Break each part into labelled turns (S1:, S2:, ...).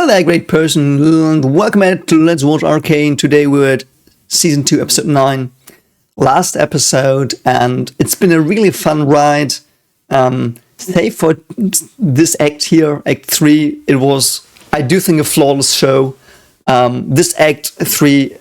S1: Hello there, great person, and welcome back to Let's Watch Arcane. Today we're at Season 2, Episode 9, last episode, and it's been a really fun ride. Save for this act here, Act 3, it was, I do think, a flawless show. This Act 3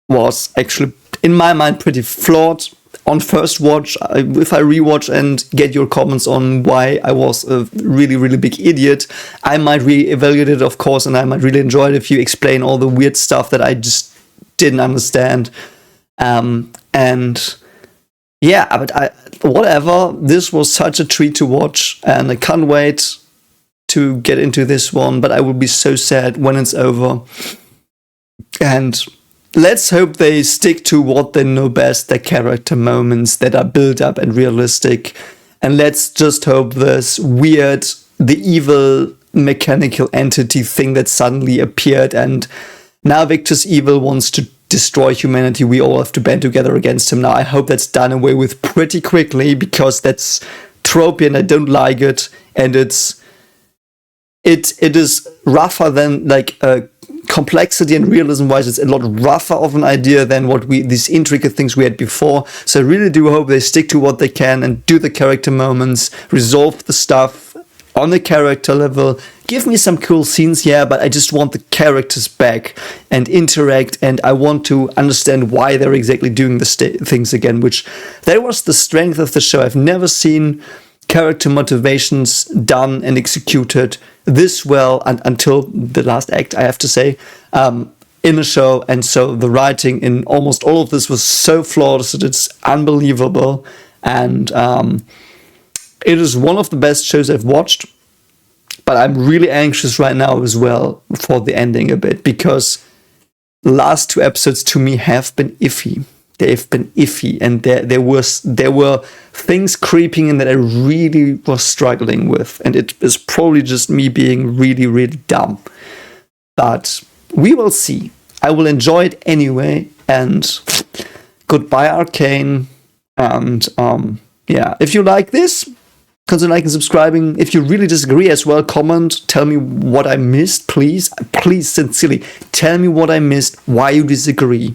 S1: was actually, in my mind, pretty flawed. On first watch, if I rewatch and get your comments on why I was a really, really big idiot, I might re-evaluate it, of course, and I might really enjoy it if you explain all the weird stuff that I just didn't understand. And yeah, but whatever, this was such a treat to watch, and I can't wait to get into this one, but I will be so sad when it's over. And let's hope they stick to what they know best, their character moments that are built up and realistic. And let's just hope this weird, the evil mechanical entity thing that suddenly appeared and now Victor's evil wants to destroy humanity. We all have to band together against him now. I hope that's done away with pretty quickly because that's tropey and I don't like it. And it is rougher than like a complexity and realism wise, it's a lot rougher of an idea than what these intricate things we had before. So I really do hope they stick to what they can and do the character moments, resolve the stuff on the character level. Give me some cool scenes, yeah, but I just want the characters back and interact, and I want to understand why they're exactly doing the things again, which that was the strength of the show. I've never seen character motivations done and executed this well until the last act, I have to say, in a show. And so the writing in almost all of this was so flawless that it's unbelievable. And it is one of the best shows I've watched. But I'm really anxious right now as well for the ending a bit, because the last two episodes to me have been iffy. They've been iffy, and there were things creeping in that I really was struggling with, and it is probably just me being really, really dumb. But we will see. I will enjoy it anyway, and goodbye, Arcane. And yeah, if you like this, consider liking and subscribing. If you really disagree as well, comment. Tell me what I missed, please. Please, sincerely, tell me what I missed, why you disagree.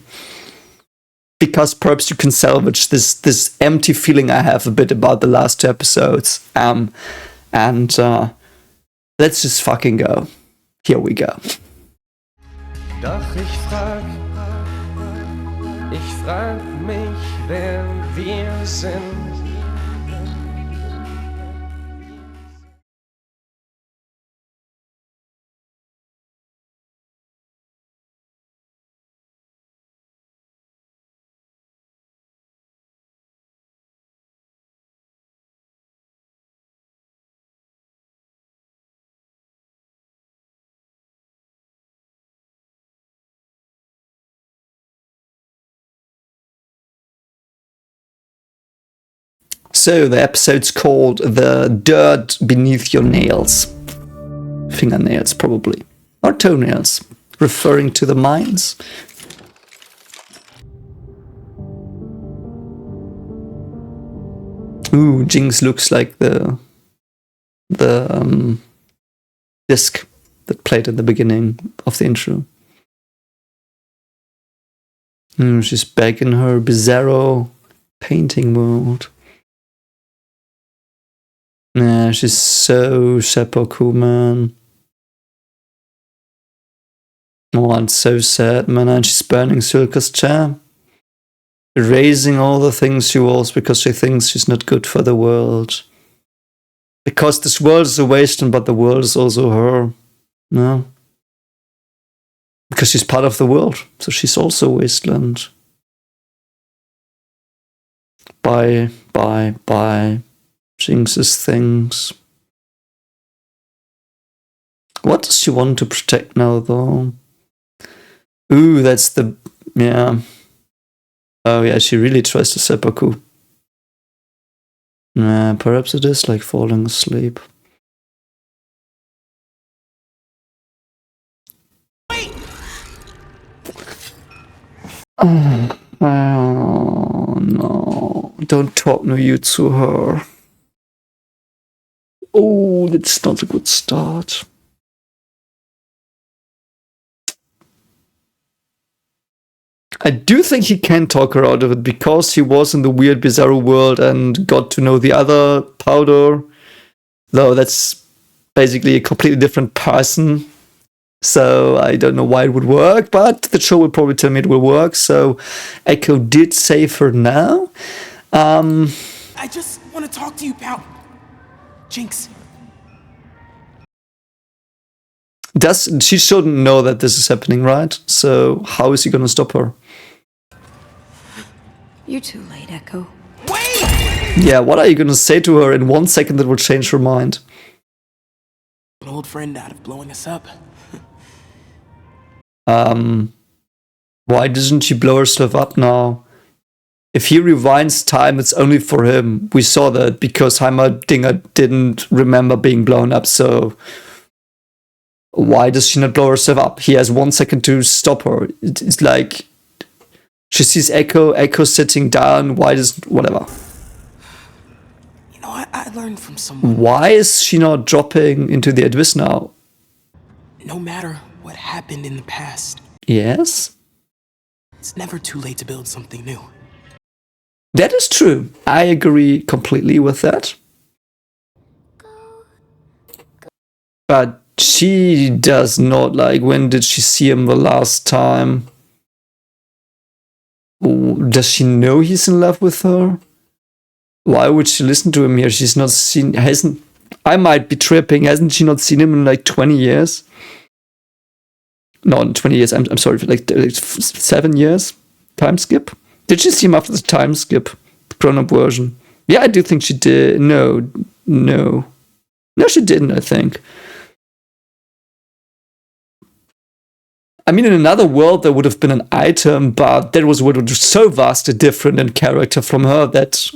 S1: Because perhaps you can salvage this empty feeling I have a bit about the last two episodes. Let's just fucking go. Here we go.
S2: Doch ich frag mich, wer wir sind.
S1: So the episode's called The Dirt Beneath Your Nails. Fingernails, probably. Or toenails, referring to the mines. Ooh, Jinx looks like the disc that played at the beginning of the intro. She's back in her Bizarro painting world. Yeah, she's so seppuku, man. Oh, it's so sad, man. And she's burning Silka's chair. Erasing all the things she was because she thinks she's not good for the world. Because this world is a wasteland, but the world is also her. No? Because she's part of the world, so she's also a wasteland. Bye. Jinx's things. What does she want to protect now, though? Ooh, that's the... yeah. Oh, yeah, she really tries to seppuku. Nah, perhaps it is like falling asleep.
S2: Wait!
S1: Oh, no. Don't talk no you to her. Oh, that's not a good start. I do think he can talk her out of it because he was in the weird Bizarro world and got to know the other Powder. Though that's basically a completely different person. So I don't know why it would work, but the show will probably tell me it will work. So Echo did save her now.
S3: I just want to talk to you about Jinx.
S1: She shouldn't know that this is happening, right? So how is he gonna stop her?
S4: You're too late, Echo.
S3: Wait!
S1: Yeah, what are you gonna say to her in 1 second that will change her mind?
S3: An old friend out of blowing us up.
S1: Why doesn't she blow herself up now? If he rewinds time, it's only for him. We saw that because Heimerdinger didn't remember being blown up, so why does she not blow herself up? He has 1 second to stop her. It's like she sees Echo sitting down. Why does whatever?
S3: You know, I learned from someone.
S1: Why is she not dropping into the abyss now?
S3: No matter what happened in the past,
S1: Yes,
S3: it's never too late to build something new.
S1: that is true. I agree completely with that. But she does not, like, when did she see him the last time? Does she know he's in love with her? Why would she listen to him here? She's not seen, I might be tripping, hasn't she not seen him in like 20 years? No, in 20 years, I'm sorry, for like 7 years? Time skip? Did she see him after the time skip? The grown-up version? Yeah, I do think she did. No, she didn't, I think. I mean, in another world, there would have been an item, but that was so vastly different in character from her that...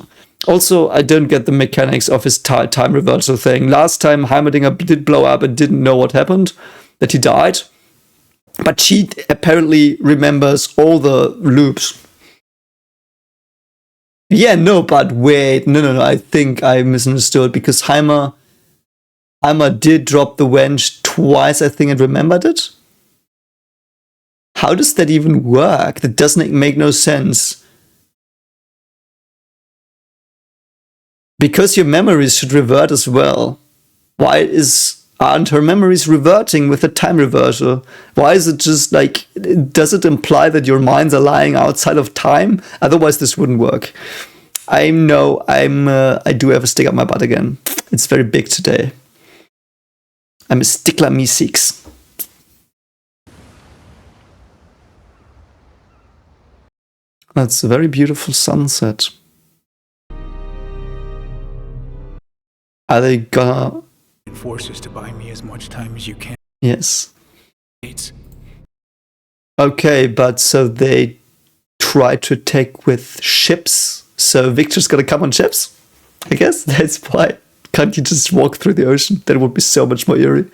S1: Also, I don't get the mechanics of his time reversal thing. Last time, Heimerdinger did blow up and didn't know what happened, that he died. But she apparently remembers all the loops. Yeah, no, but wait. No. I think I misunderstood because Heimer did drop the wench twice, I think, and remembered it. How does that even work? That doesn't make no sense. Because your memories should revert as well. Why aren't her memories reverting with the time reversal? Why is it just like, does it imply that your minds are lying outside of time? Otherwise this wouldn't work. I do have a stick up my butt again. It's very big today. I'm a stickler me 6. That's a very beautiful sunset. Are they gonna...
S5: Forces to buy me as much time as you can.
S1: Yes. Okay, but so they try to attack with ships. So Victor's gonna come on ships? I guess that's why. Can't you just walk through the ocean? That would be so much more eerie.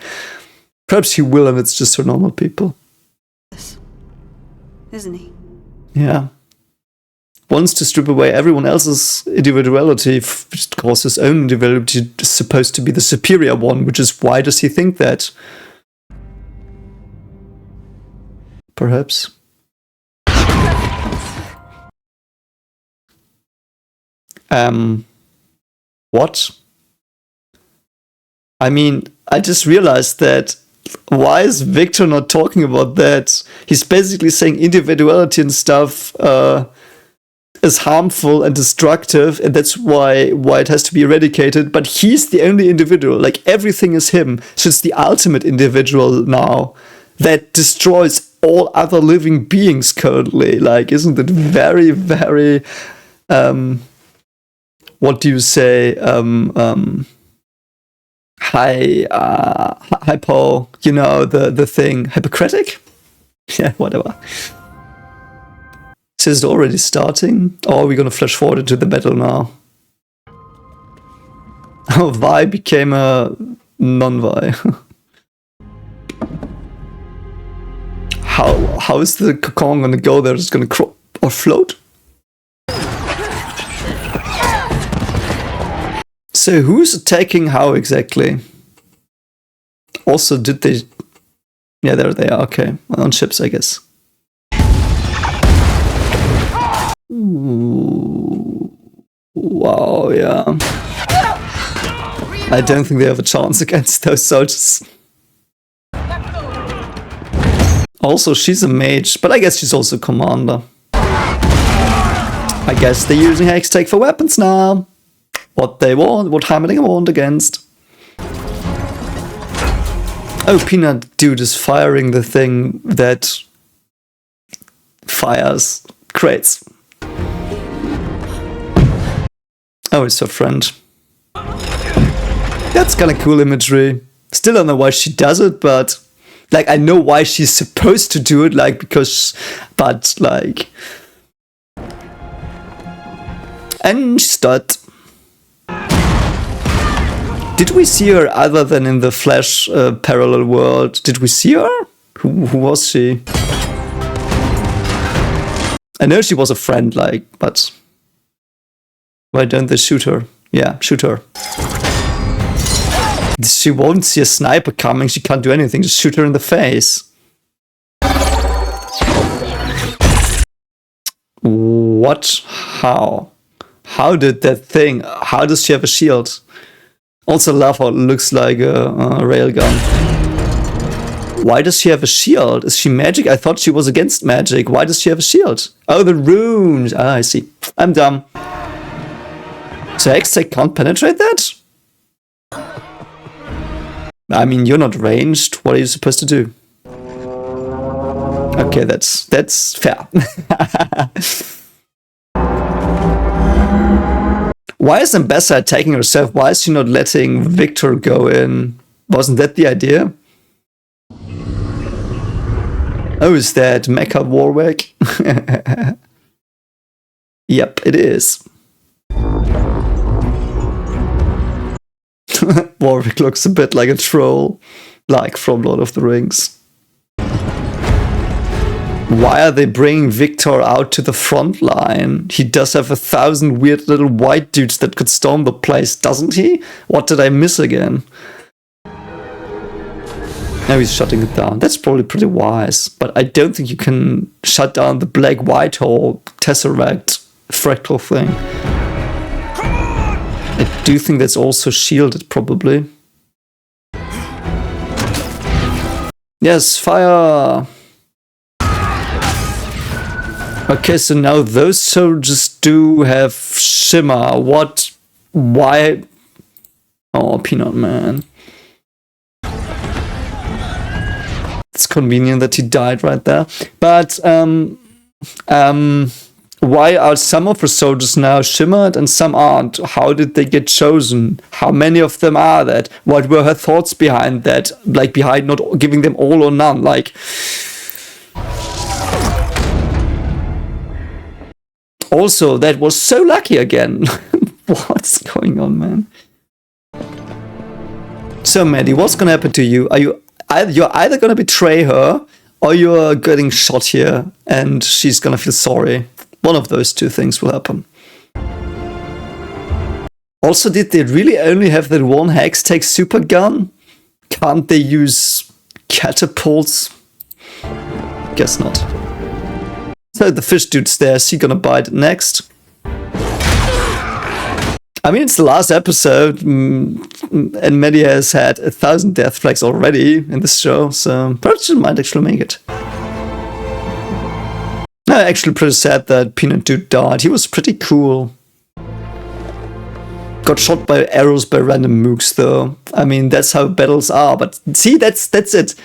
S1: Perhaps he will and it's just for normal people.
S4: Isn't he?
S1: Yeah. Wants to strip away everyone else's individuality because his own individuality is supposed to be the superior one, which is why does he think that? Perhaps. What? I mean, I just realized that why is Victor not talking about that? He's basically saying individuality and stuff is harmful and destructive, and that's why it has to be eradicated, but he's the only individual. Like, everything is him. So it's the ultimate individual now that destroys all other living beings currently. Like, isn't it very, very... what do you say? Hypo... You know, the thing... Hypocritic? Yeah, whatever. So is it already starting? Or are we gonna flash forward into the battle now? Oh, Vi became a non-Vi. How is the Kokon gonna go there? It's gonna crop or float? So who's attacking how exactly? Also, did they... Yeah, there they are, okay. On ships, I guess. Ooh. Wow, yeah. I don't think they have a chance against those soldiers. Also, she's a mage, but I guess she's also a commander. I guess they're using Hextech for weapons now. What they want, what Heimerdinger want against. Oh, Peanut Dude is firing the thing that fires crates. Oh, it's her friend. That's kind of cool imagery. Still don't know why she does it, but like I know why she's supposed to do it, like because, but like, and she's dead. Did we see her other than in the Flash parallel world? Did we see her? Who was she? I know she was a friend, like, but why don't they shoot her? Yeah, shoot her. She won't see a sniper coming, she can't do anything, just shoot her in the face. What? How? How did that thing... How does she have a shield? Also love how it looks like a railgun. Why does she have a shield? Is she magic? I thought she was against magic. Why does she have a shield? Oh, the runes! Ah, I see. I'm dumb. So Hextech can't penetrate that? I mean, you're not ranged. What are you supposed to do? Okay, that's fair. Why is Ambessa attacking herself? Why is she not letting Victor go in? Wasn't that the idea? Oh, is that Mecha Warwick? Yep, it is. Warwick looks a bit like a troll, like from Lord of the Rings. Why are they bringing Victor out to the front line? He does have 1,000 weird little white dudes that could storm the place, doesn't he? What did I miss again? Now he's shutting it down. That's probably pretty wise, but I don't think you can shut down the black-white hole tesseract fractal thing. I do think that's also shielded, probably. Yes, fire! Okay, so now those soldiers do have shimmer. What? Why? Oh, Peanut Man. It's convenient that he died right there. But, why are some of the soldiers now shimmered and some aren't? How did they get chosen? How many of them are that? What were her thoughts behind that? Like, behind not giving them all or none? Like... Also, that was so lucky again. What's going on, man? So, Maddie, what's gonna happen to you? You're either gonna betray her, or you're getting shot here, and she's gonna feel sorry. One of those two things will happen. Also, did they really only have that one Hextech super gun? Can't they use catapults? Guess not. So the fish dude's there, is he gonna bite next? I mean, it's the last episode, and Maddie has had 1,000 death flags already in this show, so perhaps she might actually make it. I'm actually pretty sad that Peanut Dude died. He was pretty cool. Got shot by arrows by random mooks, though. I mean, that's how battles are, but see, that's it.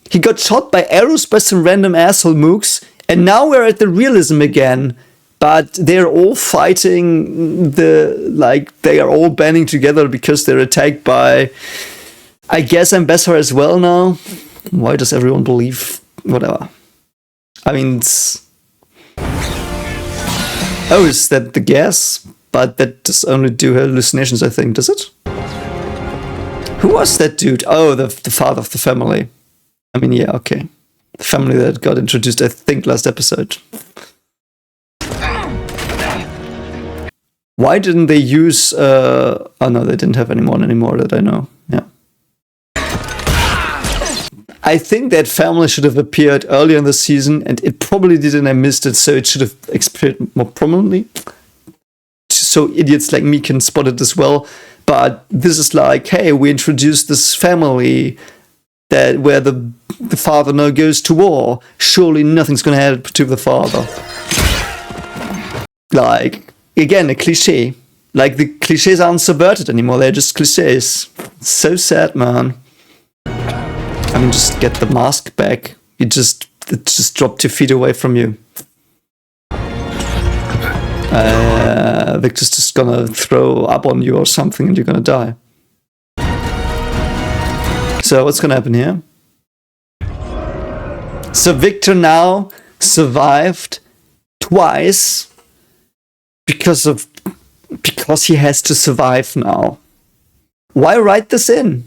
S1: He got shot by arrows by some random asshole mooks, and now we're at the realism again. But they're all fighting they are all banding together because they're attacked by, I guess, Ambessa as well now. Why does everyone believe whatever? I mean, oh, is that the gas? But that does only do hallucinations, I think, does it? Who was that dude? Oh, the father of the family. I mean, yeah, okay. The family that got introduced, I think, last episode. Why didn't they use... oh no, they didn't have anyone anymore that I know. Yeah. I think that family should have appeared earlier in the season, and it probably did, and I missed it, so it should have appeared more prominently, so idiots like me can spot it as well. But this is like, hey, we introduced this family that where the father now goes to war. Surely nothing's gonna happen to the father. Like, again, a cliche. Like, the cliches aren't subverted anymore, they're just cliches. So sad, man. I mean, just get the mask back. It just dropped 2 feet away from you. Victor's just gonna throw up on you or something and you're gonna die. So what's gonna happen here? So Victor now survived twice because he has to survive now. Why write this in?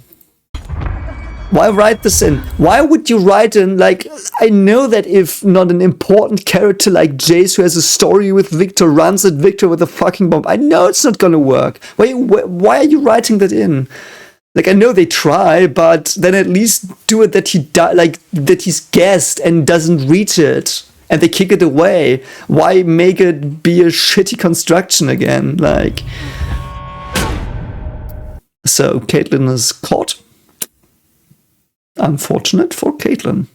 S1: Why write this in? Why would you write in, like, I know that if not an important character like Jace, who has a story with Victor, runs at Victor with a fucking bomb, I know it's not gonna work. Why are you writing that in? Like, I know they try, but then at least do it that that he's guessed and doesn't reach it, and they kick it away. Why make it be a shitty construction again? Like, so Caitlyn is caught. Unfortunate for Caitlyn.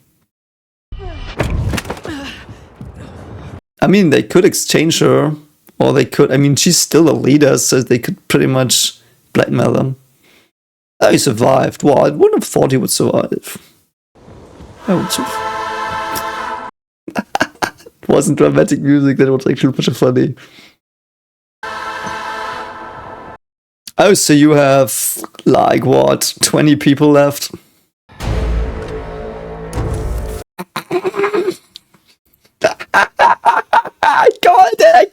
S1: I mean, they could exchange her, or they could. I mean, she's still a leader, so they could pretty much blackmail them. Oh, he survived. Well, I wouldn't have thought he would survive. I would survive. It wasn't dramatic music, that was actually pretty funny. Oh, so you have, like, what, 20 people left?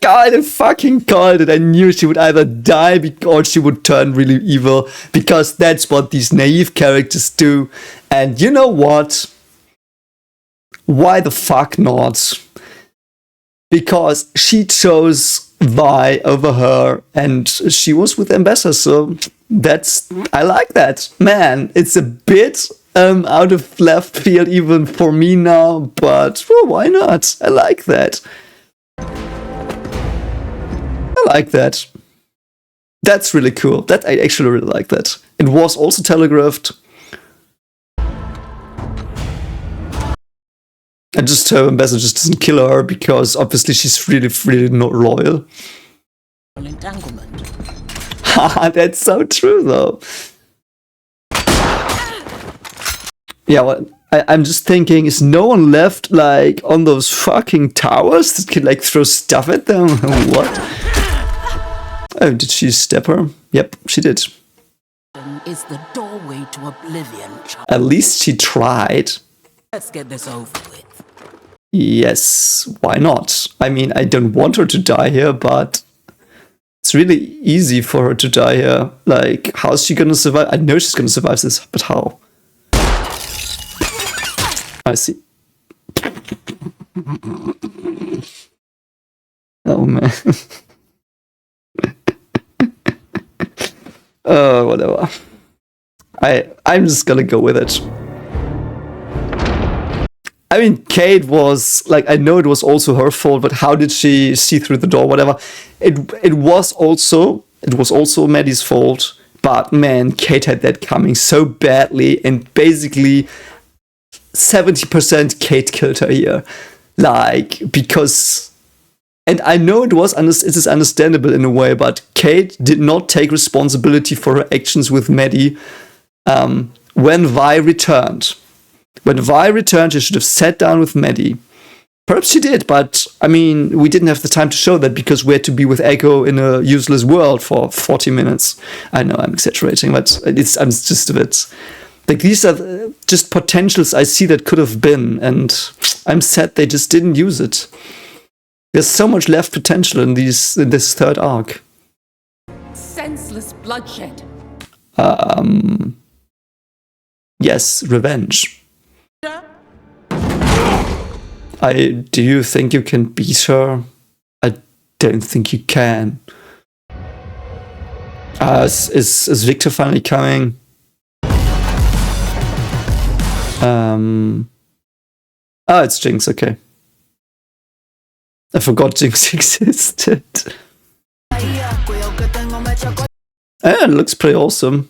S1: I fucking called it. I knew she would either die or she would turn really evil, because that's what these naive characters do. And you know what? Why the fuck not? Because she chose Vi over her, and she was with Ambessa, so I like that. Man, it's a bit out of left field even for me now, but well, why not? I like that. I like that. That's really cool. I actually really like that. It was also telegraphed. I just hope Ambessa just doesn't kill her, because obviously she's really, really not loyal. Haha, that's so true though. Yeah, well, I'm just thinking, is no one left, like, on those fucking towers that could, like, throw stuff at them? What? Oh, did she stab her? Yep, she did.
S4: Is the doorway to oblivion, child.
S1: At least she tried.
S4: Let's get this over with.
S1: Yes, why not? I mean, I don't want her to die here, but it's really easy for her to die here. Like, how's she gonna survive? I know she's gonna survive this, but how? I see. Oh man. Whatever. I'm just gonna go with it. I mean, Kate was, like, I know it was also her fault, but how did she see through the door? Whatever. It was also Maddie's fault, but man, Kate had that coming so badly, and basically 70% Kate killed her here. Like, because, and I know it is understandable in a way, but Kate did not take responsibility for her actions with Maddie when Vi returned. When Vi returned, she should have sat down with Maddie. Perhaps she did, but I mean, we didn't have the time to show that because we had to be with Echo in a useless world for 40 minutes. I know I'm exaggerating, but I'm just a bit, like, these are just potentials I see that could have been, and I'm sad they just didn't use it. There's so much left potential in this third arc.
S4: Senseless bloodshed.
S1: Yes, revenge. Do you think you can beat her? I don't think you can. Is Victor finally coming? Oh, it's Jinx, okay. I forgot Jinx existed. It looks pretty awesome.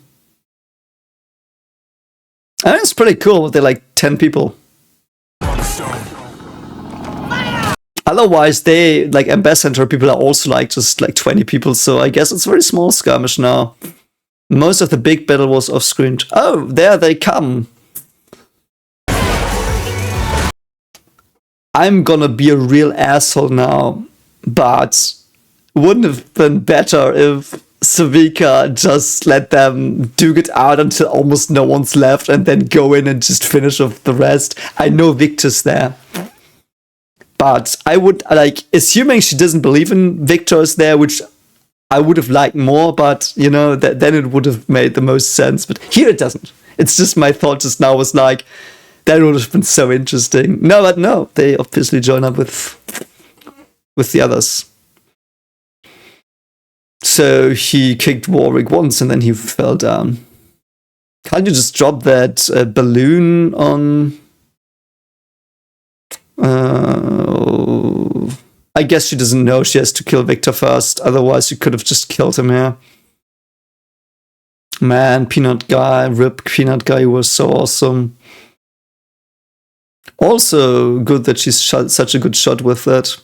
S1: And it's pretty cool, they're like 10 people. Otherwise, they, like, Ambessa and her people are also like just like 20 people, so I guess it's a very small skirmish now. Most of the big battle was off-screen. Oh, there they come. I'm gonna be a real asshole now, but wouldn't have been better if Savika just let them duke it out until almost no one's left and then go in and just finish off the rest. I know Victor's there. But I would, like, assuming she doesn't believe in Victor's there, which I would have liked more, but, you know, then it would have made the most sense. But here it doesn't. It's just my thought just now was like, that would have been so interesting. No, but no, they obviously join up with the others. So he kicked Warwick once and then he fell down. Can't you just drop that balloon on... I guess she doesn't know she has to kill Victor first, otherwise she could have just killed him here. Man, Peanut Guy, rip Peanut Guy, was so awesome. Also good that she's shot such a good shot with that.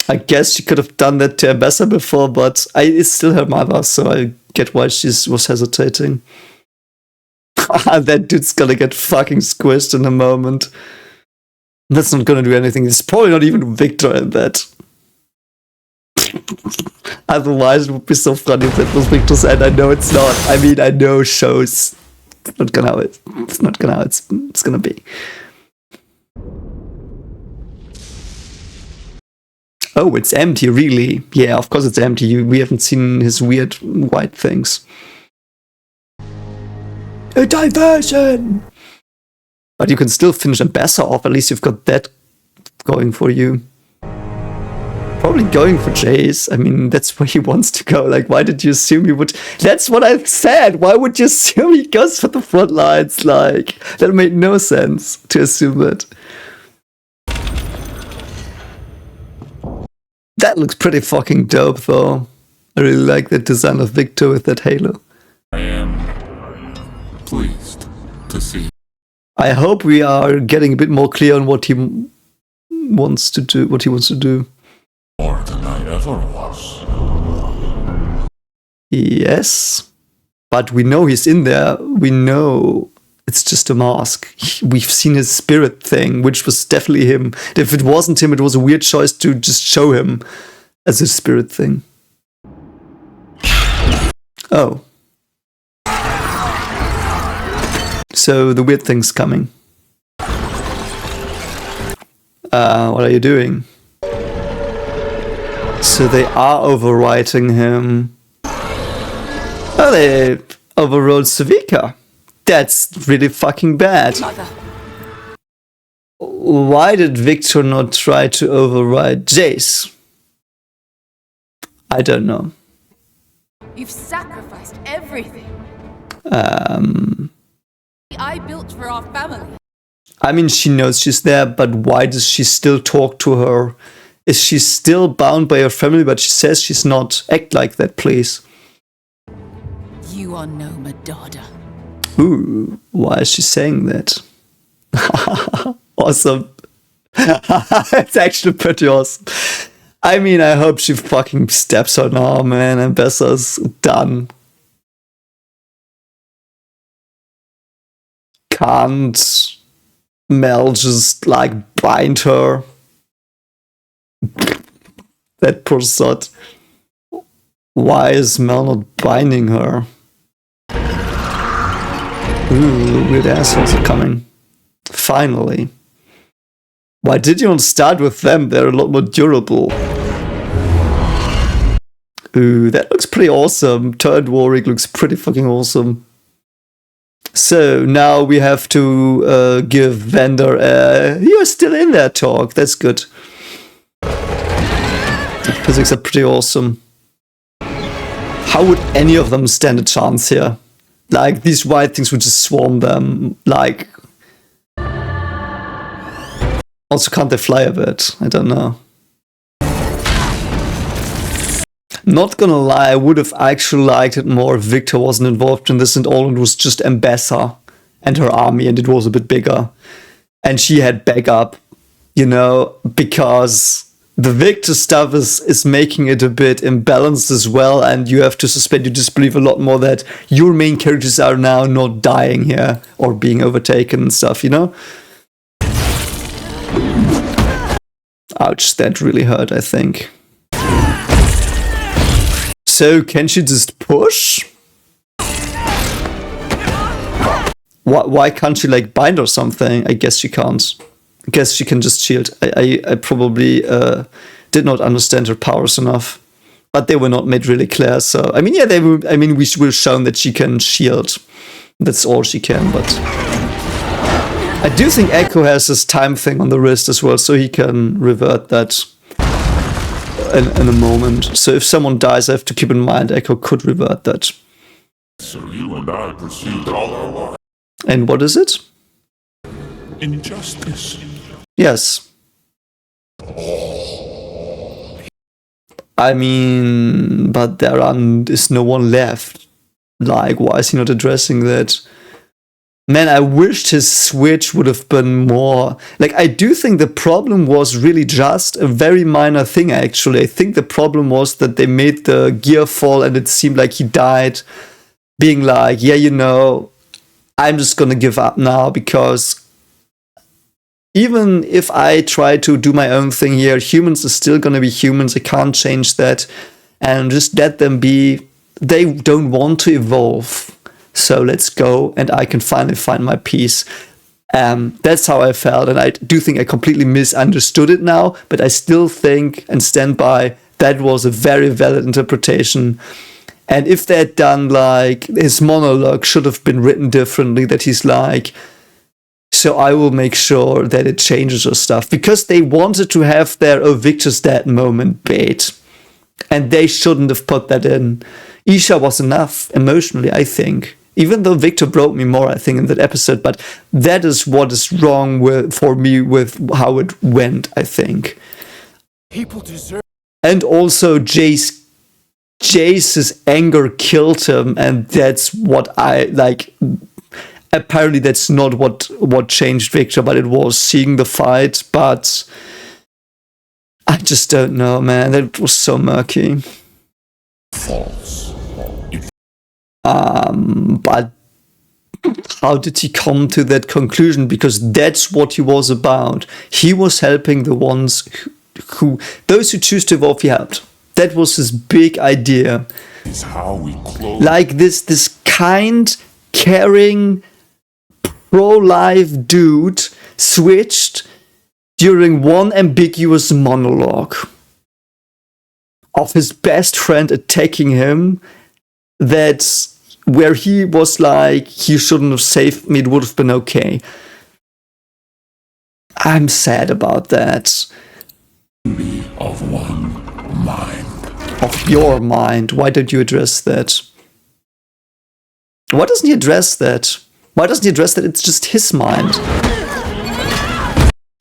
S1: I guess she could have done that to Ambessa before, but it's still her mother, so I get why she was hesitating. That dude's gonna get fucking squished in a moment. That's not gonna do anything. It's probably not even Victor in that. Otherwise, it would be so funny if that was Victor's end. I know it's not. I mean, I know shows. It's not gonna how it's gonna be. Oh, it's empty, really? Yeah, of course it's empty. We haven't seen his weird white things. A diversion! But you can still finish Ambessa off. At least you've got that going for you. Probably going for Jace. I mean, that's where he wants to go. Like, why did you assume he would... That's what I said! Why would you assume he goes for the front lines? Like, that made no sense to assume that. That looks pretty fucking dope, though. I really like the design of Victor with that halo.
S6: I am pleased to see.
S1: I hope we are getting a bit more clear on what he wants to do.
S6: More than I ever was.
S1: Yes, but we know he's in there. We know it's just a mask. We've seen his spirit thing, which was definitely him. If it wasn't him, it was a weird choice to just show him as a spirit thing. Oh. So the weird thing's coming. What are you doing? So they are overwriting him. Oh, they overrode Savika. That's really fucking bad.
S4: Mother.
S1: Why did Victor not try to override Jace? I don't know.
S7: You've sacrificed everything I built for our family.
S1: I mean, she knows she's there, but why does she still talk to her? Is she still bound by her family, but she says she's not? Act like that, please.
S4: You are no Madada.
S1: Ooh, why is she saying that? Awesome. It's actually pretty awesome. I mean, I hope she fucking stabs her now, man. Ambessa's done. Can't Mel just, like, bind her? That poor sod. Why is Mel not binding her? Ooh, weird assholes are coming. Finally. Why did you not start with them? They're a lot more durable. Ooh, that looks pretty awesome. Turned Warwick looks pretty fucking awesome. So now we have to give Vander a "you're still in there" talk. That's good. The physics are pretty awesome. How would any of them stand a chance here? Like, these white things would just swarm them. Like, also, can't they fly a bit? I don't know. Not gonna lie, I would have actually liked it more if Victor wasn't involved in this and all it was just Ambessa and her army and it was a bit bigger. And she had backup, you know, because the Victor stuff is making it a bit imbalanced as well, and you have to suspend your disbelief a lot more that your main characters are now not dying here or being overtaken and stuff, you know? Ouch, that really hurt, I think. So, can she just push? Why can't she, like, bind or something? I guess she can't. I guess she can just shield. I probably did not understand her powers enough. But they were not made really clear, so... I mean, yeah, they were... I mean, we were shown that she can shield. That's all she can, but... I do think Echo has this time thing on the wrist as well, so he can revert that in a moment. So if someone dies, I have to keep in mind Echo could revert that.
S6: So you and I pursued all our lives.
S1: And what is it?
S6: Injustice.
S1: Yes. I mean, but there is no one left. Like, why is he not addressing that? Man, I wished his switch would have been more... Like, I do think the problem was really just a very minor thing, actually. I think the problem was that they made the gear fall and it seemed like he died, being like, yeah, you know, I'm just gonna give up now, because even if I try to do my own thing here, humans are still gonna be humans. I can't change that. And just let them be. They don't want to evolve. So let's go, and I can finally find my peace. That's how I felt, and I do think I completely misunderstood it now, but I still think and stand by that was a very valid interpretation. And if they had done, like, his monologue should have been written differently, that he's like, so I will make sure that it changes or stuff, because they wanted to have their "oh, Victor's dead" moment bait, and they shouldn't have put that in. Isha was enough emotionally, I think. Even though Victor broke me more, I think, in that episode, but that is what is wrong for me with how it went, I think.
S3: People deserve.
S1: And also, Jace's anger killed him, and that's what I like. Apparently, that's not what changed Victor, but it was seeing the fight. But I just don't know, man. That was so murky.
S6: False.
S1: But how did he come to that conclusion? Because that's what he was about. He was helping the ones those who choose to evolve, he helped. That was his big idea.
S6: Is how we close.
S1: Like this kind, caring, pro-life dude switched during one ambiguous monologue of his best friend attacking him. That's where he was like, he shouldn't have saved me, it would have been okay. I'm sad about that.
S6: Of one mind.
S1: Of your mind. Why don't you address that? Why doesn't he address that? Why doesn't he address that it's just his mind?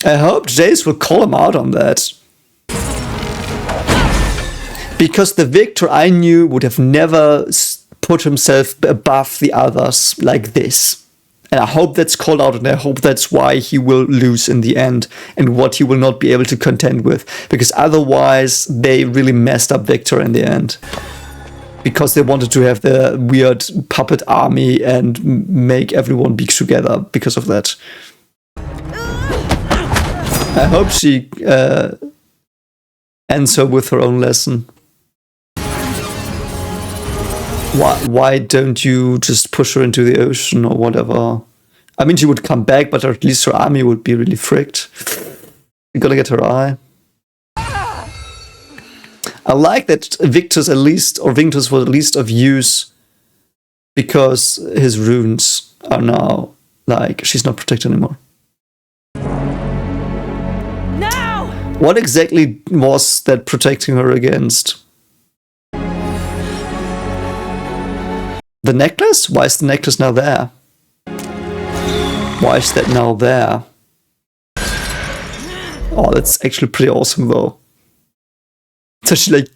S1: I hope Jace will call him out on that. Because the Victor I knew would have never put himself above the others like this. And I hope that's called out, and I hope that's why he will lose in the end, and what he will not be able to contend with. Because otherwise, they really messed up Victor in the end. Because they wanted to have the weird puppet army and make everyone be together because of that. I hope she ends her with her own lesson. Why don't you just push her into the ocean or whatever? I mean, she would come back, but at least her army would be really fricked. You gotta get her eye. I like that Victor's was at least of use, because his runes are now, like, she's not protected anymore.
S7: Now!
S1: What exactly was that protecting her against? The necklace? Why is the necklace now there? Why is that now there? Oh, that's actually pretty awesome though. So she like...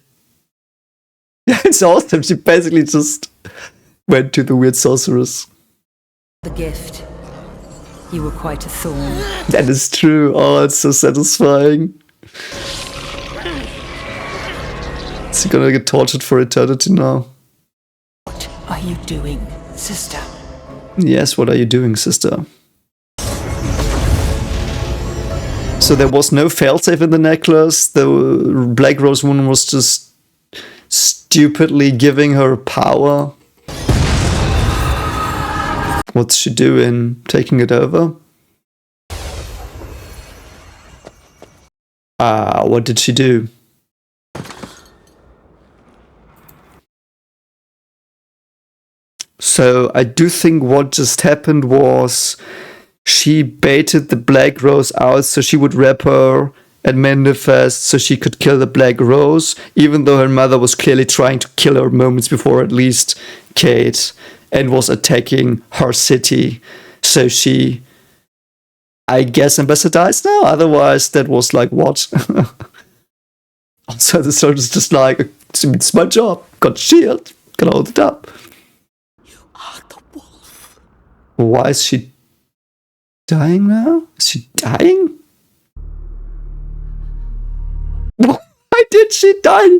S1: Yeah, it's awesome. She basically just went to the weird sorceress.
S8: The gift. You were quite a thorn.
S1: That is true. Oh, it's so satisfying. Is he gonna get tortured for eternity now?
S8: What are you doing, sister?
S1: Yes, what are you doing, sister? So there was no failsafe in the necklace. The Black Rose woman was just stupidly giving her power. What's she doing? Taking it over? What did she do? So I do think what just happened was she baited the Black Rose out so she would wrap her and manifest so she could kill the Black Rose, even though her mother was clearly trying to kill her moments before, at least Kate, and was attacking her city. So she, I guess Ambessa dies now, otherwise that was like, what? Also the soldier's just like, it's my job, got shield, gotta hold it up. Why is she dying now? Is she dying? Why did she die?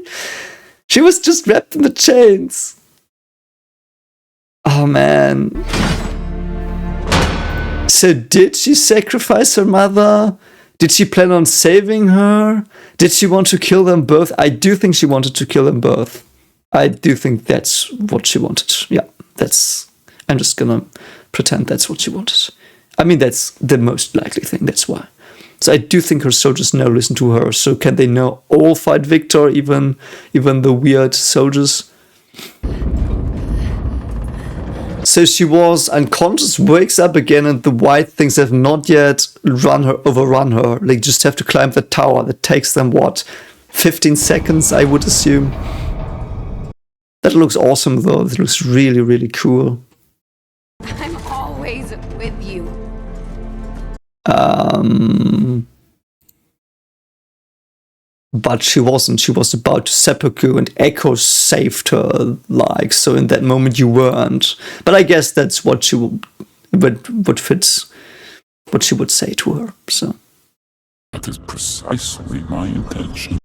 S1: She was just wrapped in the chains. Oh man. So did she sacrifice her mother? Did she plan on saving her? Did she want to kill them both? I do think she wanted to kill them both. I do think that's what she wanted. Yeah, I'm just gonna pretend that's what she wanted. I mean, that's the most likely thing, that's why. So I do think her soldiers now listen to her. So can they now all fight Victor, even the weird soldiers? So she was unconscious, wakes up again, and the white things have not yet overrun her. They just have to climb the tower. That takes them, what, 15 seconds, I would assume. That looks awesome, though. It looks really, really cool.
S7: I'm always with you.
S1: But she wasn't. She was about to seppuku and Echo saved her, like, so in that moment you weren't. But I guess that's what she would fit, what she would say to her, so.
S6: That is precisely my intention.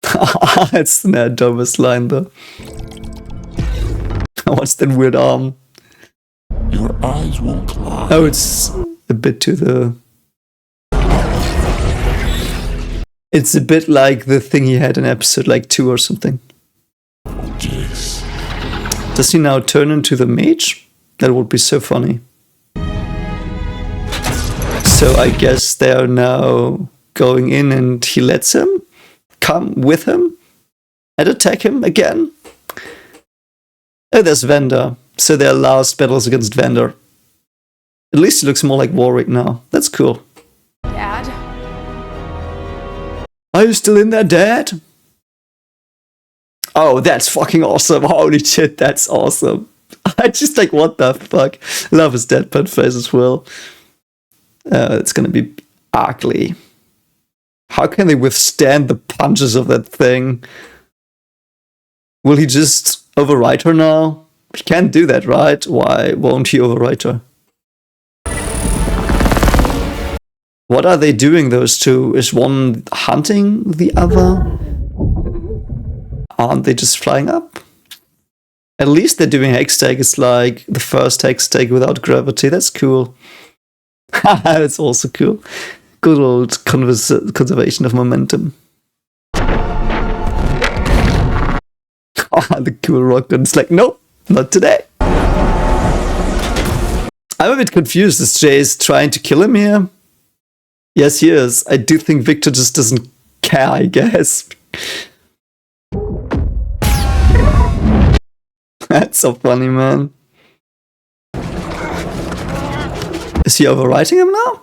S1: It's the dumbest line, though. What's that weird arm?
S6: Your eyes won't lie.
S1: Oh, it's a bit to the... It's a bit like the thing he had in episode like 2 or something.
S6: Jeez.
S1: Does he now turn into the mage? That would be so funny. So I guess they are now going in and he lets him come with him and attack him again. Oh, there's Vander. So their last battles against Vander. At least he looks more like Warwick now. That's cool.
S7: Dad?
S1: Are you still in there, Dad? Oh, that's fucking awesome. Holy shit, that's awesome. I just like, what the fuck? Love his deadpan face as well. It's gonna be ugly. How can they withstand the punches of that thing? Will he just override her now? He can't do that, right? Why won't he override her? What are they doing, those two? Is one hunting the other? Aren't they just flying up? At least they're doing hextech. It's like the first hextech without gravity. That's cool. That's also cool. Good old conservation of momentum. The cool rock gun. It's like, nope, not today. I'm a bit confused. Is Jace trying to kill him here? Yes, he is. I do think Victor just doesn't care, I guess. That's so funny, man. Is he overwriting him now?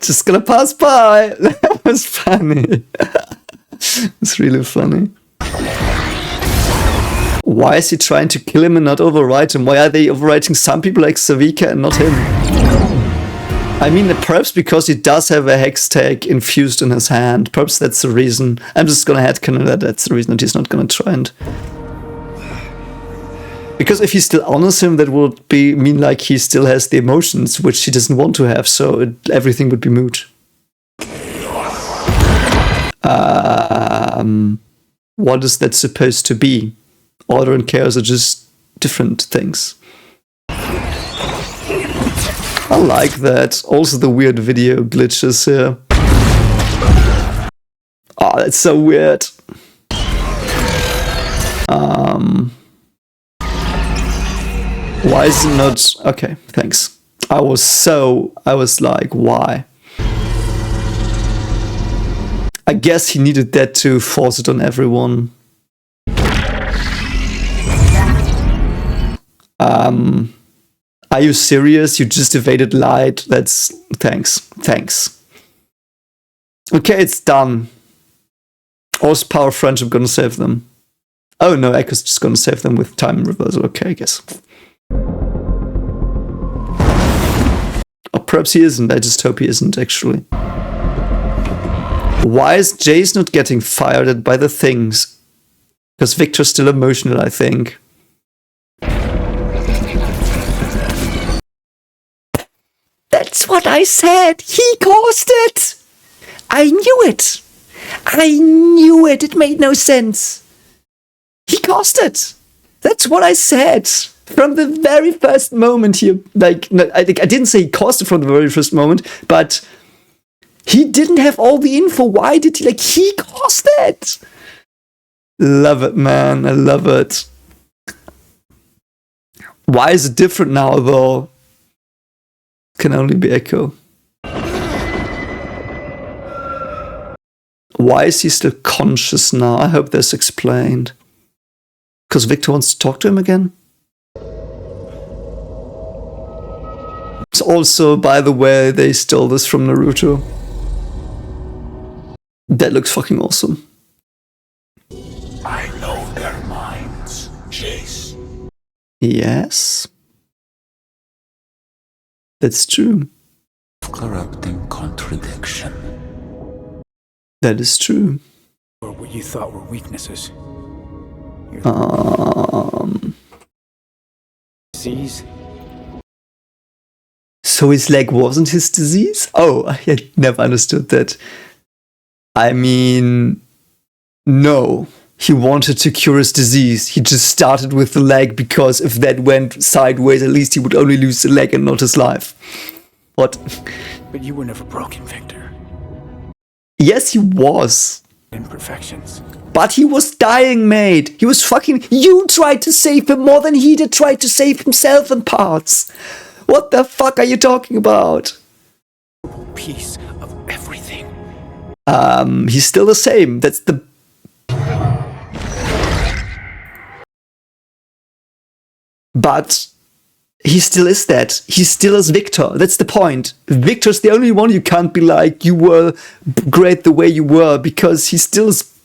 S1: Just gonna pass by. That was funny. It's really funny. Why is he trying to kill him and not overwrite him? Why are they overwriting some people like Savika and not him? I mean, perhaps because he does have a hex tag infused in his hand. Perhaps that's the reason. I'm just gonna headcanon that that's the reason that he's not gonna try and... Because if he still honors him, that would mean like he still has the emotions, which he doesn't want to have, so everything would be moot. What is that supposed to be? Order and chaos are just different things. I like that. Also the weird video glitches here. Oh, that's so weird. Why is it not... Okay, thanks. I was like, why? I guess he needed that to force it on everyone. Are you serious? You just evaded light? That's... Thanks. Okay, it's done. Horsepower friendship gonna save them. Oh no, Echo's just gonna save them with time reversal. Okay, I guess. Or perhaps he isn't. I just hope he isn't, actually. Why is Jace not getting fired at by the things? Because Victor's still emotional, I think. That's what I said! He caused it! I knew it! I knew it! It made no sense! He caused it! That's what I said! From the very first moment here, like, no, I didn't say he caused it from the very first moment, but he didn't have all the info. Why did he, like, he caused it? Love it, man. I love it. Why is it different now, though? Can only be Echo. Why is he still conscious now? I hope that's explained. Because Victor wants to talk to him again? It's also, by the way, they stole this from Naruto. That looks fucking awesome.
S6: I know their minds, Jace.
S1: Yes. That's true.
S6: Corrupting contradiction.
S1: That is true.
S5: Or what you thought were weaknesses. Disease.
S1: So his leg wasn't his disease? Oh, I had never understood that. I mean, no. He wanted to cure his disease. He just started with the leg because if that went sideways, at least he would only lose the leg and not his life. What?
S5: But you were never broken, Victor.
S1: Yes, he was.
S5: Imperfections.
S1: But he was dying, mate. He was fucking... You tried to save him more than he did try to save himself in parts. What the fuck are you talking about?
S5: Piece of everything.
S1: He's still the same. That's the... But he still is that. He still is Victor. That's the point. Victor's the only one you can't be like, you were great the way you were, because he still is...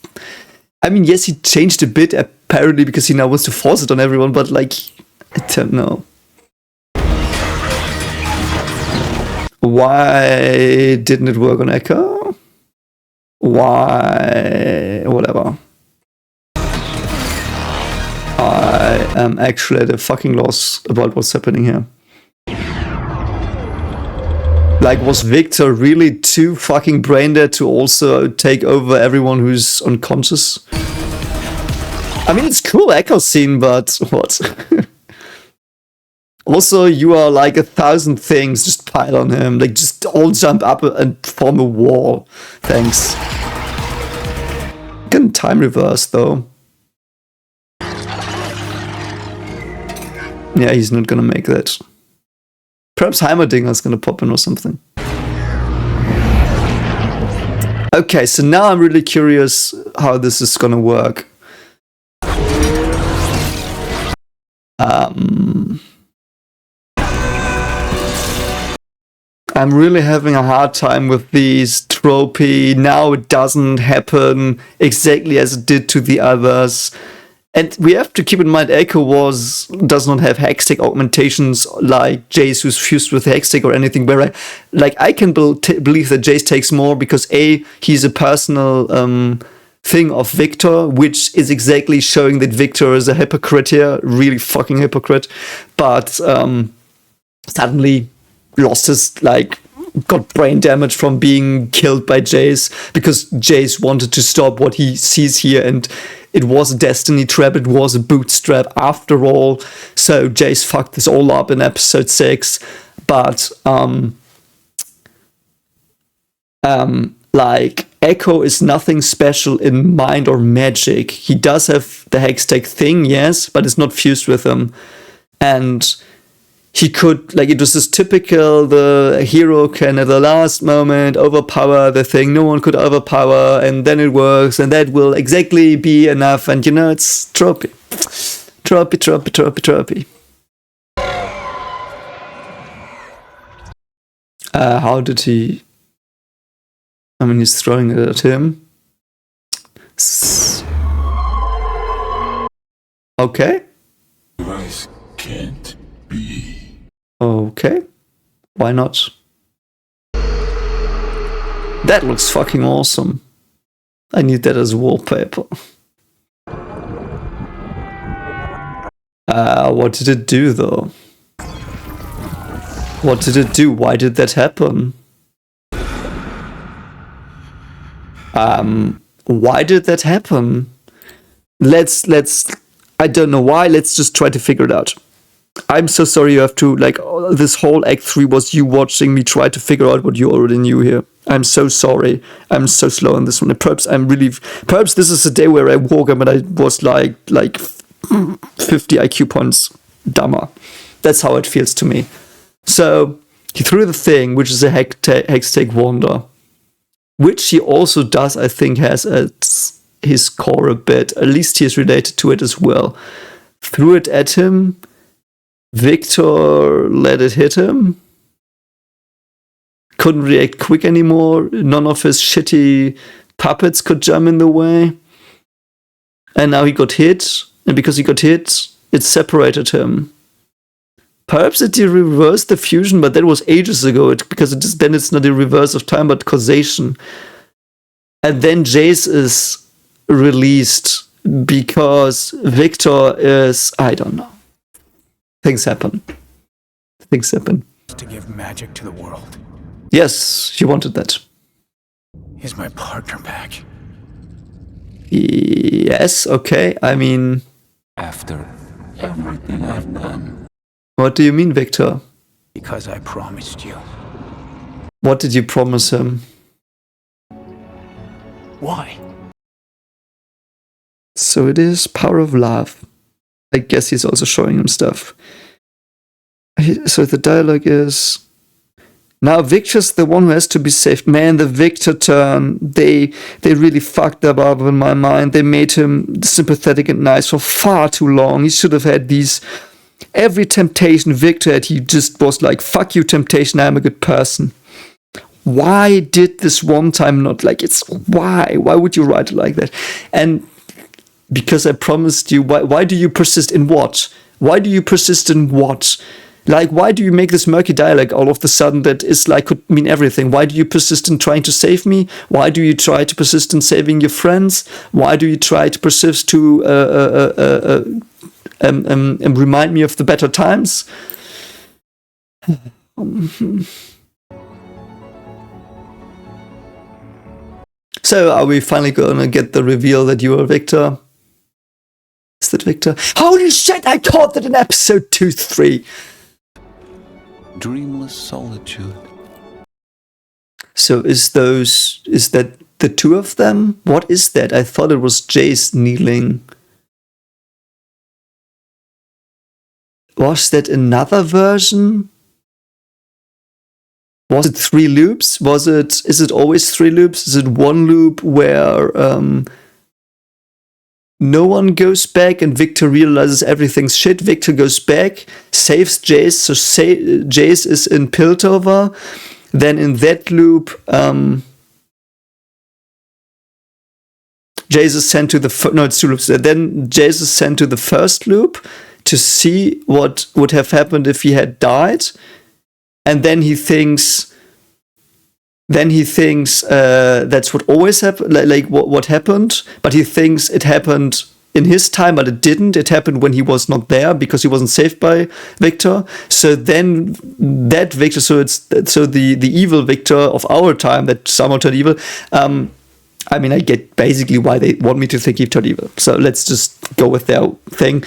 S1: I mean, yes, he changed a bit, apparently, because he now wants to force it on everyone, but, like, I don't know. Why didn't it work on Echo? Why... Whatever. I am actually at a fucking loss about what's happening here. Like, was Victor really too fucking brain dead to also take over everyone who's unconscious? I mean, it's cool Echo scene, but what? Also, you are like 1,000 things, just pile on him. Like, just all jump up and form a wall. Thanks. Can time reverse, though. Yeah, he's not gonna make that. Perhaps Heimerdinger's gonna pop in or something. Okay, so now I'm really curious how this is gonna work. I'm really having a hard time with these tropey. Now it doesn't happen exactly as it did to the others. And we have to keep in mind, Echo does not have hextech augmentations like Jace, who's fused with hextech or anything. Where I can believe that Jace takes more because he's a personal thing of Victor, which is exactly showing that Victor is a hypocrite here, really fucking hypocrite. But suddenly lost his got brain damage from being killed by Jace because Jace wanted to stop what he sees here, and it was a destiny trap, it was a bootstrap after all. So Jace fucked this all up in episode 6. But Echo is nothing special in mind or magic. He does have the hextech thing, yes, but it's not fused with him. And he could, it was this typical, the hero can at the last moment overpower the thing no one could overpower, and then it works, and that will exactly be enough, and it's tropey. Tropey. How did he... I mean, he's throwing it at him. Okay.
S6: This can't be.
S1: Okay. Why not? That looks fucking awesome. I need that as wallpaper. What did it do, though? What did it do? Why did that happen? Why did that happen? Let's I don't know why, let's just try to figure it out. I'm so sorry you have to, this whole Act 3 was you watching me try to figure out what you already knew here. I'm so sorry. I'm so slow on this one. Perhaps this is a day where I woke up and I was like 50 IQ points dumber. That's how it feels to me. So, he threw the thing, which is a Hextech Wonder, which he also does, I think, has at his core a bit. At least he is related to it as well. Threw it at him. Victor let it hit him. Couldn't react quick anymore. None of his shitty puppets could jump in the way. And now he got hit. And because he got hit, it separated him. Perhaps it reversed the fusion, but that was ages ago. Then it's not a reverse of time, but causation. And then Jace is released because Victor is... I don't know. Things happen.
S5: To give magic to the world.
S1: Yes, she wanted that.
S5: Is my partner back?
S1: Yes, okay. I mean...
S6: After everything I've done.
S1: What do you mean, Victor?
S5: Because I promised you.
S1: What did you promise him?
S5: Why?
S1: So it is power of love. I guess he's also showing him stuff. So the dialogue is... Now Victor's the one who has to be saved. Man, the Victor turn, they really fucked that up in my mind. They made him sympathetic and nice for far too long. He should have had these... Every temptation Victor had, he just was like, fuck you, temptation, I'm a good person. Why did this one time not why? Why would you write it like that? And because I promised you, why do you persist in what? Why do you persist in what? Why do you make this murky dialogue all of a sudden that is could mean everything? Why do you persist in trying to save me? Why do you try to persist in saving your friends? Why do you try to persist to remind me of the better times? So, are we finally gonna get the reveal that you are Victor? Is that Victor? Holy shit, I caught that in episode 2-3.
S6: Dreamless solitude.
S1: So is that the two of them? What is that? I thought it was Jace kneeling. Was that another version? Was it 3 loops? Is it always 3 loops? Is it one loop where no one goes back and Victor realizes everything's shit? Victor goes back, saves Jace, so Jace is in Piltover. Then in that loop, Jace is sent to the no, it's 2 loops. Then Jace is sent to the first loop to see what would have happened if he had died, and then he thinks that's what always happened, like what happened, but he thinks it happened in his time, but it didn't. It happened when he was not there because he wasn't saved by Victor. So then that Victor, so the evil Victor of our time that somehow turned evil. I mean, I get basically why they want me to think he turned evil. So let's just go with their thing.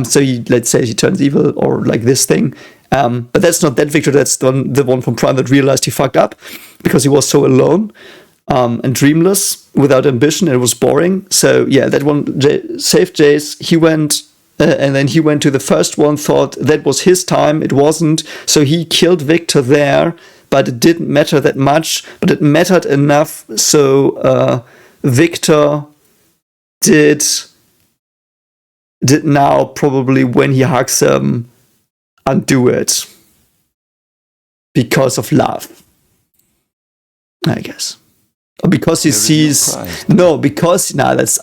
S1: So let's say he turns evil, or like this thing. But that's not that Victor. That's the one from Prime that realized he fucked up because he was so alone and dreamless, without ambition. It was boring. So yeah, that one saved Jace. He went, and then he went to the first one. Thought that was his time. It wasn't. So he killed Victor there. But it didn't matter that much, but it mattered enough, so Victor did now probably, when he hugs him, undo it. Because of love. I guess. Or because he sees... No, because... Nah, that's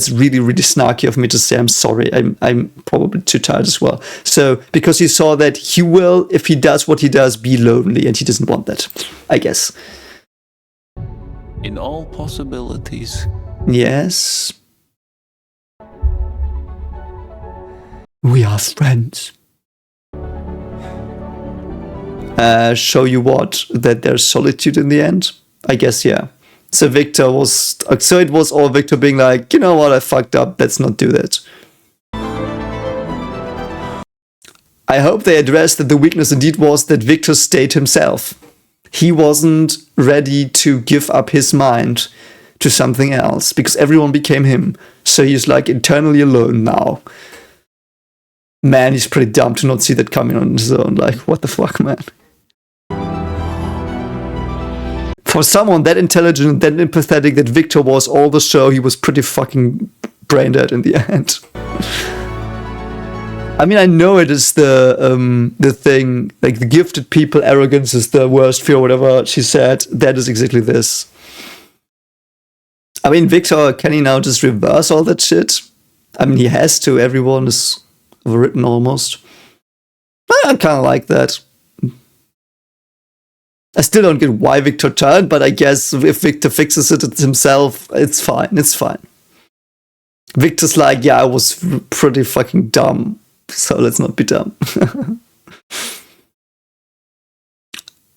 S1: really, really snarky of me to say. I'm sorry. I'm probably too tired as well. So, because he saw that he will, if he does what he does, be lonely, and he doesn't want that, I guess.
S9: In all possibilities.
S1: Yes. We are friends. Show you what? That there's solitude in the end? I guess, yeah. So Victor was... So it was all Victor being like, you know what, I fucked up, let's not do that. I hope they addressed that the weakness indeed was that Victor stayed himself. He wasn't ready to give up his mind to something else, because everyone became him. So he's like eternally alone now. Man, he's pretty dumb to not see that coming on his own. Like, what the fuck, man? For someone that intelligent, that empathetic that Victor was all the show, he was pretty fucking brain dead in the end. I mean, I know it is the thing, like the gifted people, arrogance is the worst fear, whatever she said. That is exactly this. I mean, Victor, can he now just reverse all that shit? I mean, he has to. Everyone is overwritten almost. I kind of like that. I still don't get why Victor turned, but I guess if Victor fixes it himself, it's fine. It's fine. Victor's like, yeah, I was pretty fucking dumb, so let's not be dumb.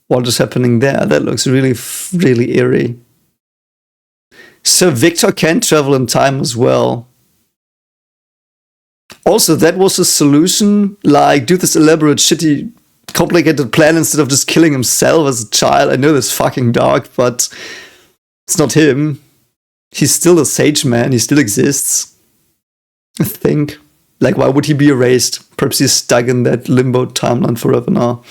S1: What is happening there? That looks really, really eerie. So Victor can travel in time as well. Also, that was a solution, like, do this elaborate, shitty, complicated plan instead of just killing himself as a child. I know that's fucking dark, but it's not him. He's still a sage man. He still exists. I think. Like, why would he be erased? Perhaps he's stuck in that limbo timeline forever now.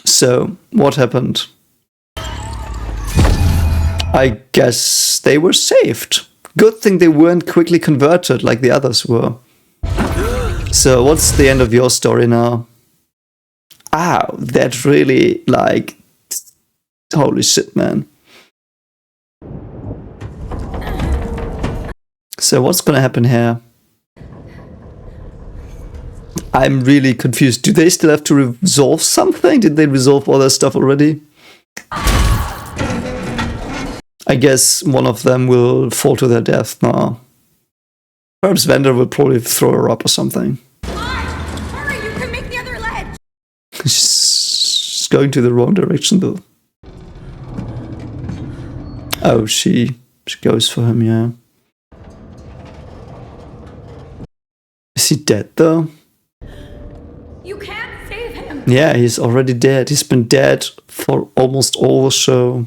S1: So, what happened? I guess they were saved. Good thing they weren't quickly converted like the others were. So, what's the end of your story now? Ow, that really, like, holy shit, man. So, what's gonna happen here? I'm really confused. Do they still have to resolve something? Did they resolve all their stuff already? I guess one of them will fall to their death now. Perhaps Vander will probably throw her up or something.
S7: Hurry, you can make the other ledge!
S1: She's going to the wrong direction though. Oh, she goes for him, yeah. Is he dead though?
S7: You can't save him!
S1: Yeah, he's already dead. He's been dead for almost all the show.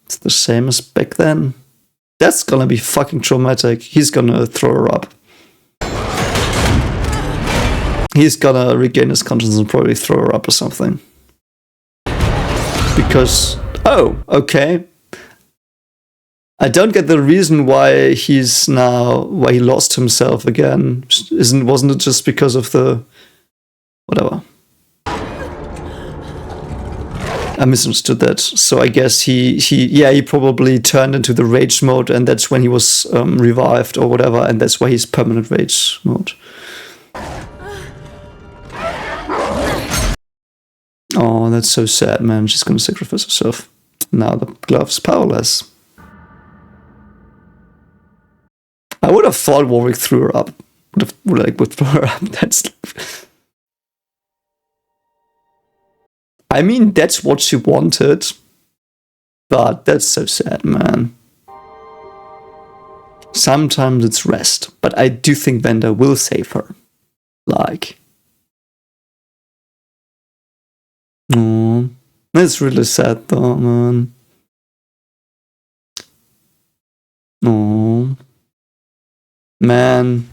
S1: It's the same as back then. That's gonna be fucking traumatic. He's gonna throw her up. He's gonna regain his conscience and probably throw her up or something. Because... oh, okay. I don't get the reason why he's now... why he lost himself again. Wasn't it just because of the... whatever. I misunderstood that. So I guess he probably turned into the rage mode, and that's when he was revived or whatever, and that's why he's permanent rage mode. Oh, that's so sad, man. She's gonna sacrifice herself. Now the glove's powerless. I would have thought Warwick threw her up. Would throw her up. That's. I mean, that's what she wanted. But that's so sad, man. Sometimes it's rest. But I do think Vanda will save her. Like. Oh, that's really sad though, man. Oh. Man.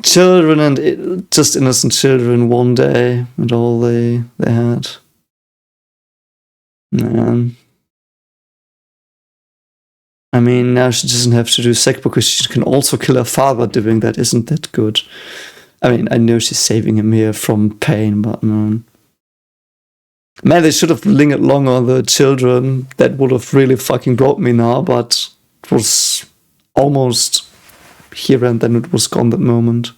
S1: Children and just innocent children one day and all they had. Man. I mean, now she doesn't have to do sec because she can also kill her father doing that. Isn't that good? I mean, I know she's saving him here from pain, but man. Man, they should have lingered longer on the children. That would have really fucking broke me now, but it was almost here and then it was gone that moment.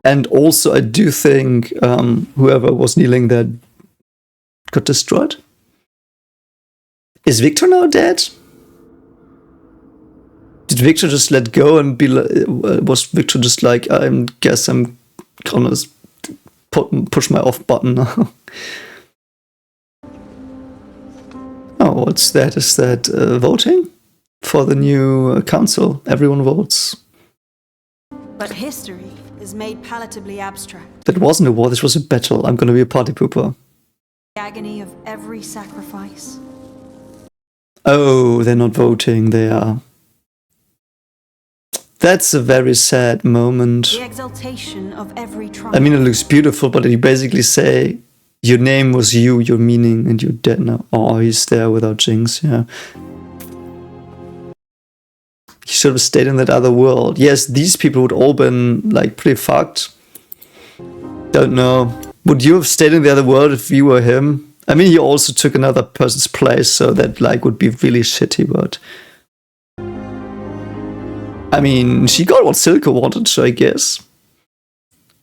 S1: And also, I do think whoever was kneeling there got destroyed. Is Victor now dead? Did Victor just let go and be like, was Victor just like, I guess I'm gonna push my off button now? Oh, what's that? Is that voting for the new council? Everyone votes.
S10: But history is made palatably abstract.
S1: That wasn't a war, this was a battle. I'm gonna be a party pooper.
S10: The agony of every sacrifice.
S1: Oh, they're not voting, they are. That's a very sad moment.
S10: The exaltation of every triumph.
S1: I mean, it looks beautiful, but you basically say, your name was you, your meaning, and you're dead now. Oh, he's there without Jinx, yeah. He should have stayed in that other world. Yes, these people would all been, like, pretty fucked. Don't know. Would you have stayed in the other world if you were him? I mean, he also took another person's place, so that, like, would be really shitty, but... I mean, she got what Silco wanted, so I guess.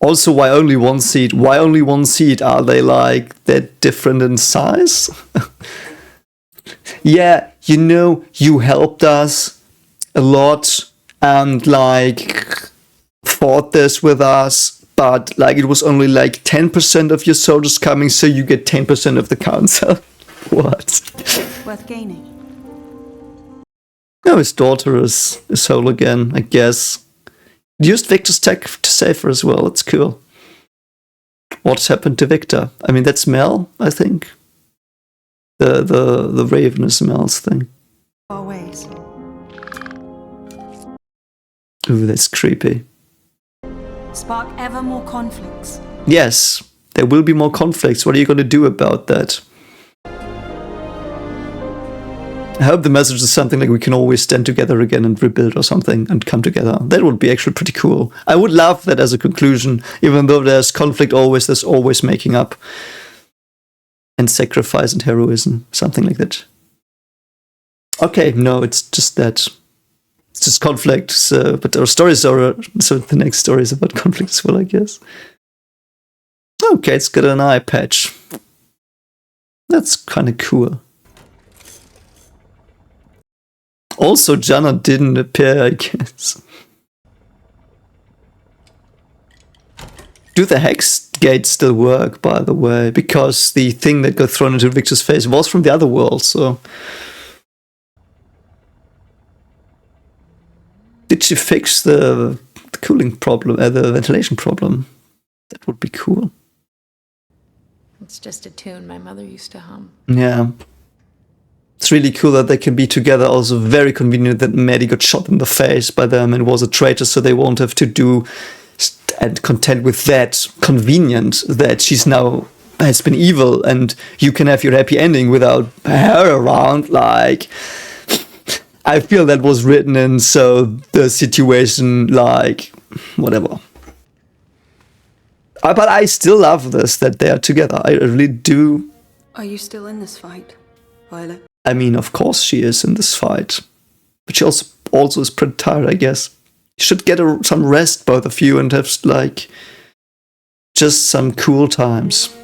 S1: Also, why only one seat? Why only one seat? Are they, like, that different in size? Yeah, you know, you helped us a lot and, like, fought this with us, but, like, it was only, like, 10% of your soldiers coming, so you get 10% of the council. What?
S10: Worth gaining.
S1: No, his daughter is whole again, I guess. Used Victor's tech to save her as well, it's cool. What's happened to Victor? I mean, that's Mel, I think. The Raven is Mel's thing.
S10: Always.
S1: Ooh, that's creepy.
S10: Spark ever more conflicts.
S1: Yes, there will be more conflicts. What are you going to do about that? I hope the message is something like we can always stand together again and rebuild or something and come together. That would be actually pretty cool. I would love that as a conclusion. Even though there's conflict always, there's always making up. And sacrifice and heroism. Something like that. Okay, no, it's just that. It's just conflict. So, but our stories are... So the next story is about conflict as well, I guess. Okay, it's got an eye patch. That's kind of cool. Also, Janna didn't appear, I guess. Do the hex gates still work, by the way? Because the thing that got thrown into Victor's face was from the other world, so... Did she fix the cooling problem, the ventilation problem? That would be cool.
S11: It's just a tune my mother used to hum.
S1: Yeah. It's really cool that they can be together. Also very convenient that Maddie got shot in the face by them and was a traitor, so they won't have to do and contend with that. Convenient that she's now has been evil and you can have your happy ending without her around. Like, I feel that was written in so the situation, like, whatever. But I still love this, that they are together. I really do.
S10: Are you still in this fight, Violet?
S1: I mean, of course she is in this fight. But she also is pretty tired, I guess. You should get some rest, both of you, and have, like, just some cool times.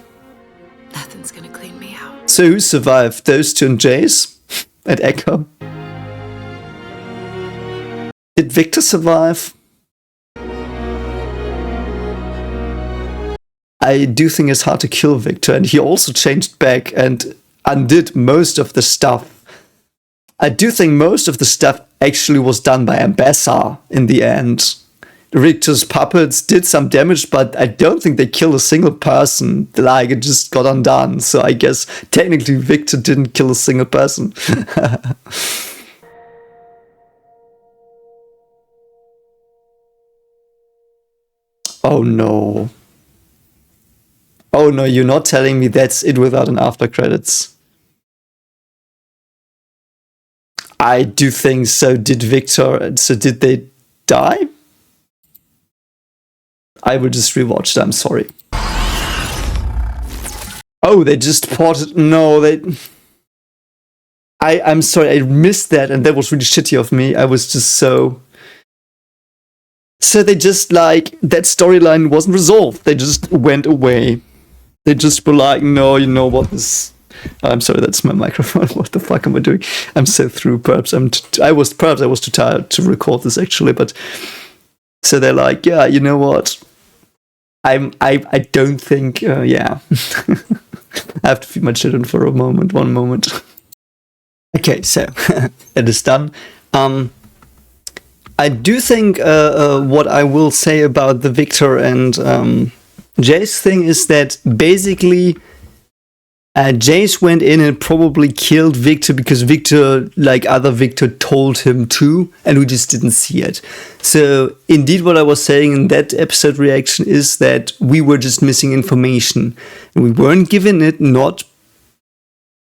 S11: Nothing's gonna clean me out.
S1: So who survived? Those two and Jace? And Echo? Did Victor survive? I do think it's hard to kill Victor, and he also changed back and undid most of the stuff. I do think most of the stuff actually was done by Ambessa in the end. Victor's puppets did some damage, but I don't think they killed a single person. Like, it just got undone. So I guess technically Victor didn't kill a single person. Oh no. Oh no, you're not telling me that's it without an after credits. I do think so. Did Victor, so did they die? I will just rewatch that, I'm sorry. Oh, they just ported, no, I'm sorry, I missed that, and that was really shitty of me. I was just so they just, like, that storyline wasn't resolved. They just went away. They just were like, no, you know what, this... I'm sorry, that's my microphone. What the fuck am I doing? I'm so through. Perhaps I was too tired to record this, actually, but... So they're like, yeah, you know what? I don't think, yeah. I have to feed my children for one moment. Okay, so, it is done. I do think what I will say about the Victor and Jace thing is that basically Jace went in and probably killed Victor because Victor, like other Victor, told him to, and we just didn't see it. So indeed what I was saying in that episode reaction is that we were just missing information. And we weren't given it, not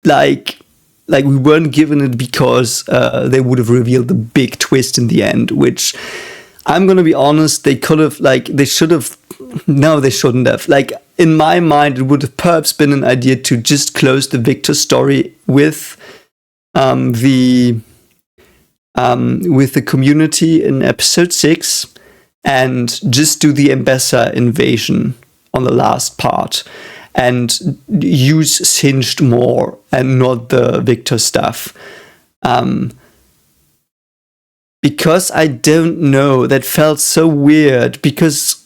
S1: like we weren't given it because they would have revealed the big twist in the end, which I'm gonna be honest, they could have, like, they should have, no, they shouldn't have. Like, in my mind, it would have perhaps been an idea to just close the Victor story with the community in episode 6 and just do the Ambessa invasion on the last part and use Singed more and not the Victor stuff. Because I don't know, that felt so weird, because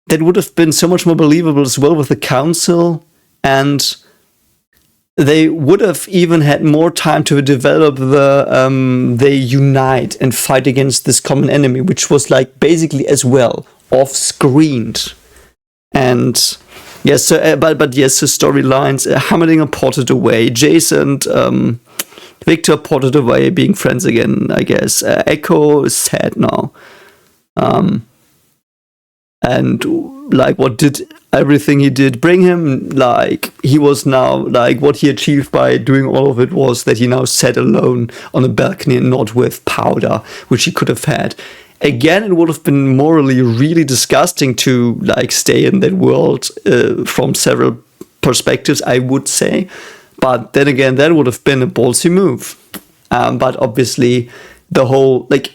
S1: that would have been so much more believable as well with the council, and they would have even had more time to develop they unite and fight against this common enemy, which was like basically as well off-screened. And yes, so, but yes, the storylines, Hammerdinger ported away, Jace and Victor ported away, being friends again, I guess. Echo is sad now. And like, what did everything he did bring him? Like, he was now, like, what he achieved by doing all of it was that he now sat alone on a balcony and not with Powder, which he could have had. Again, it would have been morally really disgusting to, like, stay in that world from several perspectives, I would say. But then again, that would have been a ballsy move. But obviously, the whole, like,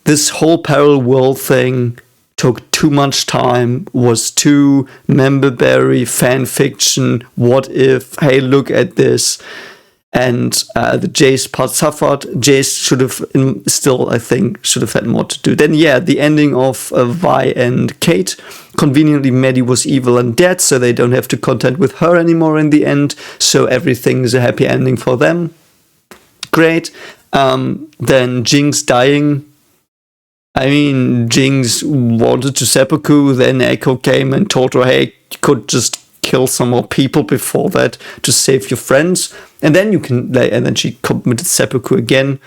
S1: this whole parallel world thing took too much time, was too member-berry, fan fiction, what if, hey, look at this. And the Jace part suffered. Jace should have, still, I think, should have had more to do. Then, yeah, the ending of Vi and Kate. Conveniently, Maddie was evil and dead, so they don't have to contend with her anymore in the end. So everything is a happy ending for them. Great. Then Jinx dying. I mean, Jinx wanted to seppuku, then Echo came and told her, hey, you could just kill some more people before that to save your friends. And then you can, and then she committed seppuku again.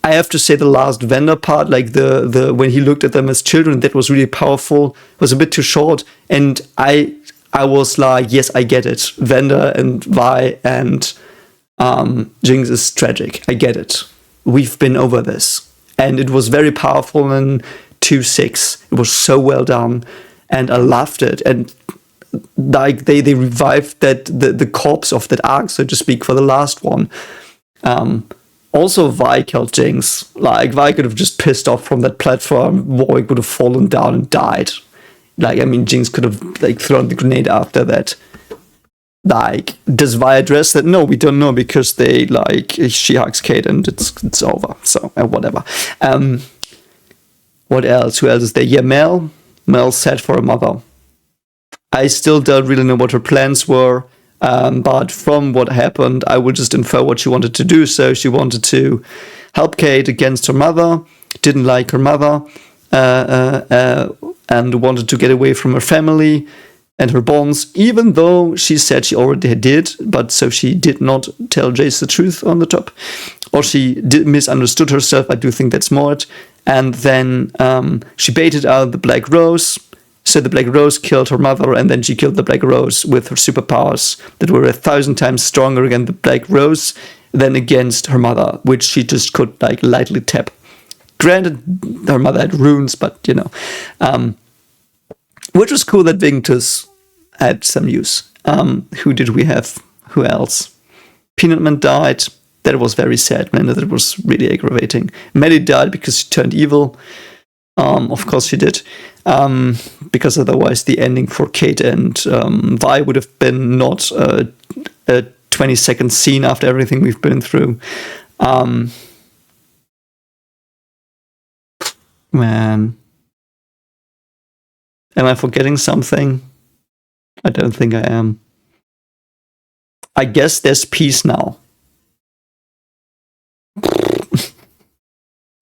S1: I have to say the last Vander part, like the when he looked at them as children, that was really powerful. It was a bit too short. And I was like, yes, I get it. Vander and Vi and Jinx is tragic. I get it. We've been over this. And it was very powerful in 2.6. It was so well done. and I loved it. And like they revived the corpse of that arc, so to speak, for the last one. Also, Vi killed Jinx. Like, Vi could have just pissed off from that platform. Warwick would have fallen down and died. Like, I mean, Jinx could have, like, thrown the grenade after that. Like, does Vi address that? No, we don't know, because they, like, she hugs Kate and it's over. So, whatever. What else? Who else is there? Yeah, Mel. Mel sad for her mother. I still don't really know what her plans were. But from what happened, I would just infer what she wanted to do. So she wanted to help Kate against her mother, didn't like her mother, and wanted to get away from her family and her bonds, even though she said she already did, but so she did not tell Jace the truth on the top. Or she misunderstood herself. I do think that's more it. And then she baited out the Black Rose. So the Black Rose killed her mother, and then she killed the Black Rose with her superpowers that were 1,000 times stronger against the Black Rose than against her mother, which she just could, like, lightly tap. Granted, her mother had runes, but, you know. Which was cool that Victus had some use. Who did we have? Who else? Peanut Man died. That was very sad, man. That was really aggravating. Maddie died because she turned evil. Of course she did. Because otherwise the ending for Kate and Vi would have been not a 20-second scene after everything we've been through. Man. Am I forgetting something? I don't think I am. I guess there's peace now.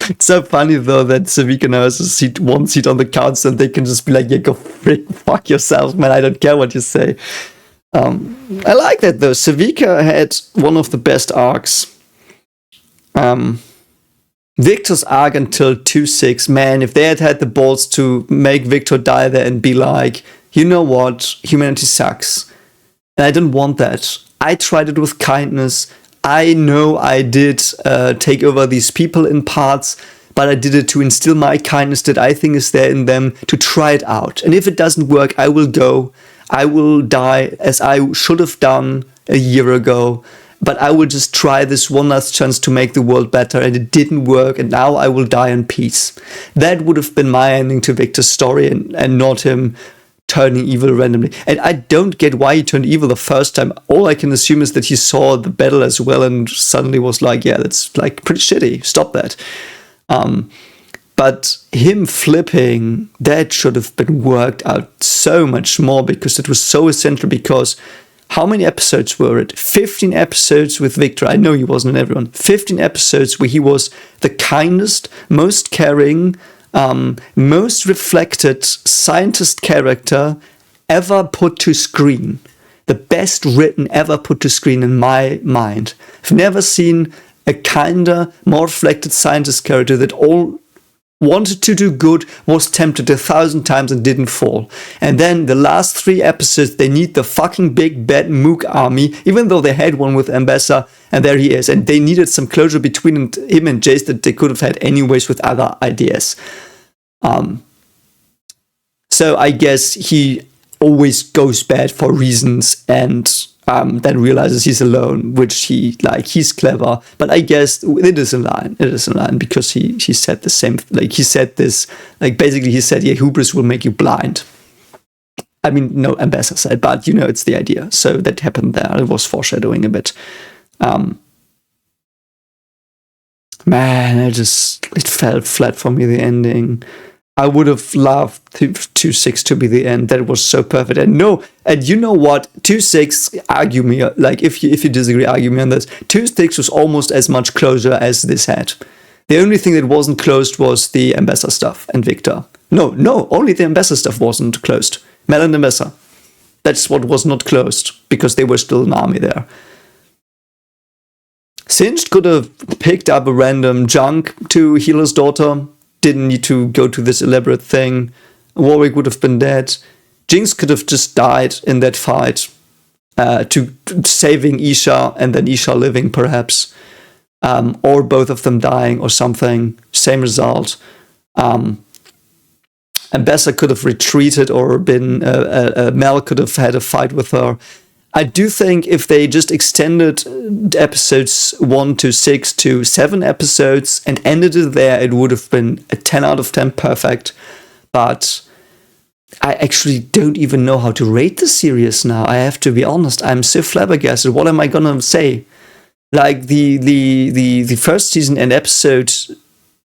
S1: It's so funny, though, that Savika now has one seat on the council, and they can just be like, yeah, go fuck yourself, man. I don't care what you say. I like that, though. Savika had one of the best arcs. Victor's arc until 2-6, man, if they had had the balls to make Victor die there and be like, you know what, humanity sucks. And I didn't want that. I tried it with kindness. I know I did take over these people in parts, but I did it to instill my kindness that I think is there in them, to try it out. And if it doesn't work, I will go. I will die as I should have done a year ago. But I will just try this one last chance to make the world better, and it didn't work, and now I will die in peace. That would have been my ending to Victor's story, and not him turning evil randomly. And I don't get why he turned evil the first time. All I can assume is that he saw the battle as well and suddenly was like, yeah, that's like pretty shitty. Stop that. But him flipping, that should have been worked out so much more, because it was so essential. Because how many episodes were it? 15 episodes with Victor. I know he wasn't in everyone. 15 episodes where he was the kindest, most caring, most reflected scientist character ever put to screen. The best written ever put to screen in my mind. I've never seen a kinder, more reflected scientist character that all wanted to do good, was tempted 1,000 times and didn't fall. And then the last 3 episodes, they need the fucking big bad Mook army, even though they had one with Ambessa, and there he is. And they needed some closure between him and Jace that they could have had anyways with other ideas. So I guess he always goes bad for reasons, and then realizes he's alone, which he's clever. But I guess it is in line. It is in line because he said the same. Like, he said this. Like, basically, he said, yeah, hubris will make you blind. I mean, no, Ambessa said, but it's the idea. So that happened there. It was foreshadowing a bit. Man, it fell flat for me, the ending. I would have loved 2-6 to be the end. That was so perfect. And you know what? 2-6, argue me. Like, if you disagree, argue me on this. 2-6 was almost as much closure as this had. The only thing that wasn't closed was the Ambessa stuff and Victor. No, only the Ambessa stuff wasn't closed. Mel and Ambessa. That's what was not closed, because they were still an army there. Singed could have picked up a random junk to heal his daughter. Didn't need to go to this elaborate thing. Warwick would have been dead. Jinx could have just died in that fight, to saving Isha, and then Isha living, perhaps. Or both of them dying or something. Same result. Ambessa could have retreated or been Mel could have had a fight with her. I do think if they just extended episodes 1 to 6 to 7 episodes and ended it there, it would have been a 10 out of 10 perfect. But I actually don't even know how to rate the series now. I have to be honest. I'm so flabbergasted. What am I gonna say? Like the first season and episode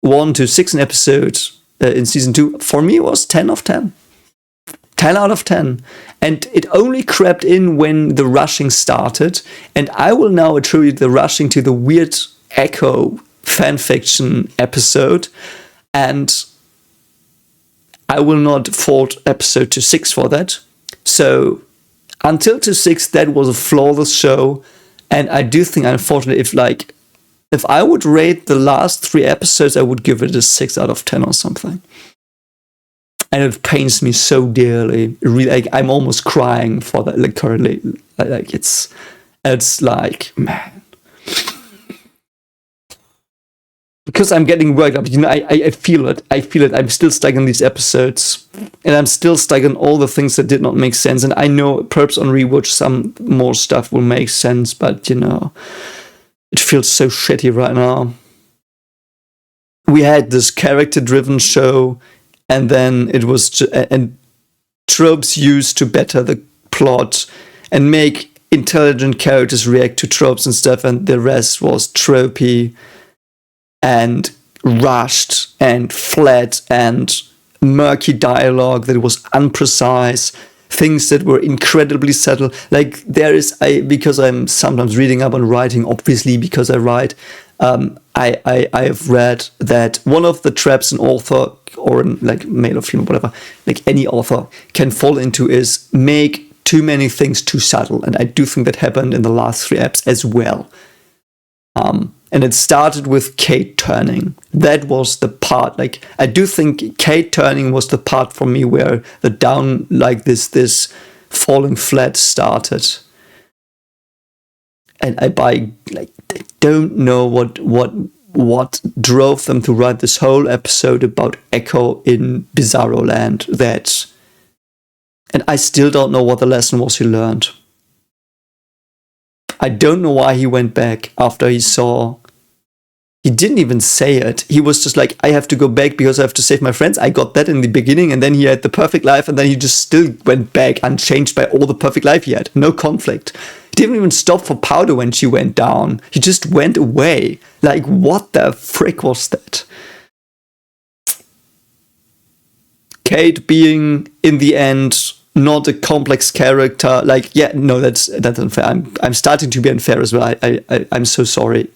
S1: 1 to 6 episode in season 2 for me was 10 of 10. 10 out of 10. And it only crept in when the rushing started. And I will now attribute the rushing to the weird Echo fanfiction episode. And I will not fault episode to 6 for that. So until to 6, that was a flawless show. And I do think, unfortunately, if I would rate the last 3 episodes, I would give it a 6 out of 10 or something. And it pains me so dearly. Really, I'm almost crying for that. Like currently, like it's like, man, because I'm getting worked up. I feel it. I feel it. I'm still stuck in these episodes, and I'm still stuck in all the things that did not make sense. And I know perhaps on rewatch some more stuff will make sense, but it feels so shitty right now. We had this character-driven show. And then it was and tropes used to better the plot and make intelligent characters react to tropes and stuff, and the rest was tropey and rushed and flat and murky dialogue that was unprecise, things that were incredibly subtle. Like because I'm sometimes reading up on writing, obviously because I write, I have read that one of the traps an author or like male or female, whatever, like any author can fall into is make too many things too subtle. And I do think that happened in the last 3 eps as well. And it started with Kate turning. That was the part, like, I do think Kate turning was the part for me where the down, like this falling flat started. And I don't know what drove them to write this whole episode about Echo in Bizarro Land. And I still don't know what the lesson was he learned. I don't know why he went back after he saw. He didn't even say it. He was just like, I have to go back because I have to save my friends. I got that in the beginning, and then he had the perfect life, and then he just still went back unchanged by all the perfect life he had. No conflict. He didn't even stop for Powder when she went down. He just went away. Like, what the frick was that? Kate being, in the end, not a complex character. Like, yeah, no, that's unfair. I'm starting to be unfair as well. I'm so sorry.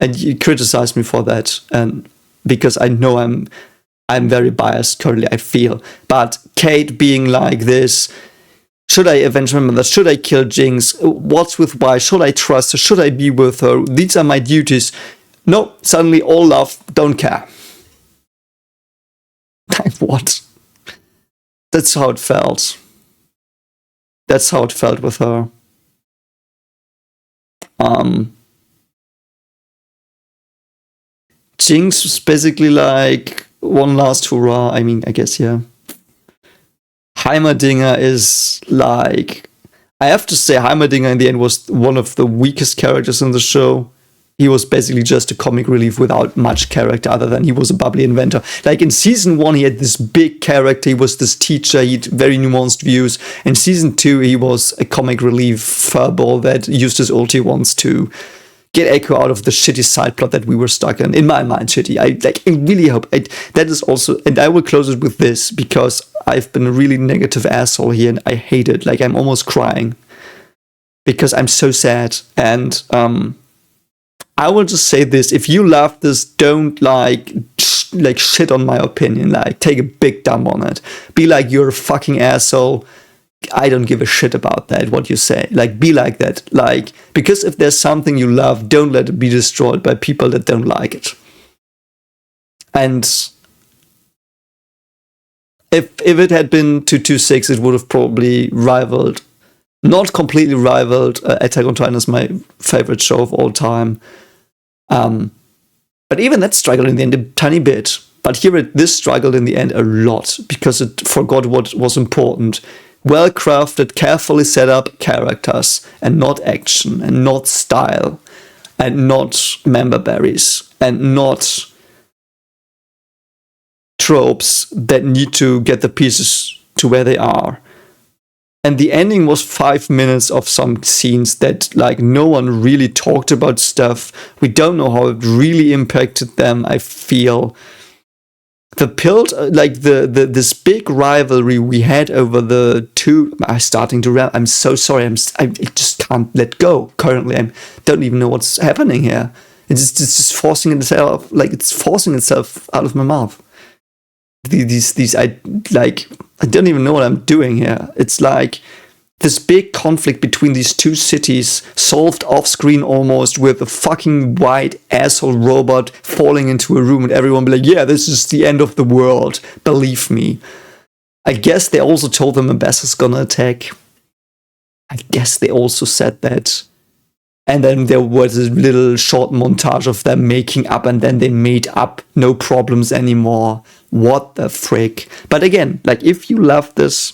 S1: And you criticize me for that, and because I know I'm very biased currently, I feel. But Kate being like this, should I avenge my mother? Should I kill Jinx? What's with why? Should I trust her? Should I be with her? These are my duties. No, suddenly all love, don't care. What? That's how it felt. That's how it felt with her. Jinx was basically like one last hurrah. I mean, I guess, yeah. Heimerdinger is like, I have to say, Heimerdinger in the end was one of the weakest characters in the show. He was basically just a comic relief without much character other than he was a bubbly inventor. Like in season 1, he had this big character. He was this teacher. He had very nuanced views. In season 2, he was a comic relief furball that used his ulti once to get Echo out of the shitty side plot that we were stuck in my mind, shitty. I really hope that is also, and I will close it with this because I've been a really negative asshole here and I hate it. Like, I'm almost crying because I'm so sad. And I will just say this: if you love this, don't like shit on my opinion. Like, take a big dump on it. Be like, you're a fucking asshole. I don't give a shit about that, what you say. Like, be like that. Like, because if there's something you love, don't let it be destroyed by people that don't like it. And if it had been 226, it would have probably rivaled, not completely rivaled, Attack on Titan is my favorite show of all time. But even that struggled in the end a tiny bit. But here this struggled in the end a lot because it forgot what was important. Well-crafted, carefully set up characters, and not action, and not style, and not member berries, and not tropes that need to get the pieces to where they are. And the ending was 5 minutes of some scenes that, like, no one really talked about stuff. We don't know how it really impacted them, I feel. The this big rivalry we had over the two are starting to I'm so sorry. I just can't let go currently. I don't even know what's happening here. It's just forcing itself, it's forcing itself out of my mouth. I don't even know what I'm doing here. It's like this big conflict between these two cities solved off screen almost with a fucking white asshole robot falling into a room and everyone be like, yeah, this is the end of the world. Believe me. I guess they also told them Ambessa's gonna attack. I guess they also said that. And then there was a little short montage of them making up, and then they made up, no problems anymore. What the frick? But again, if you love this,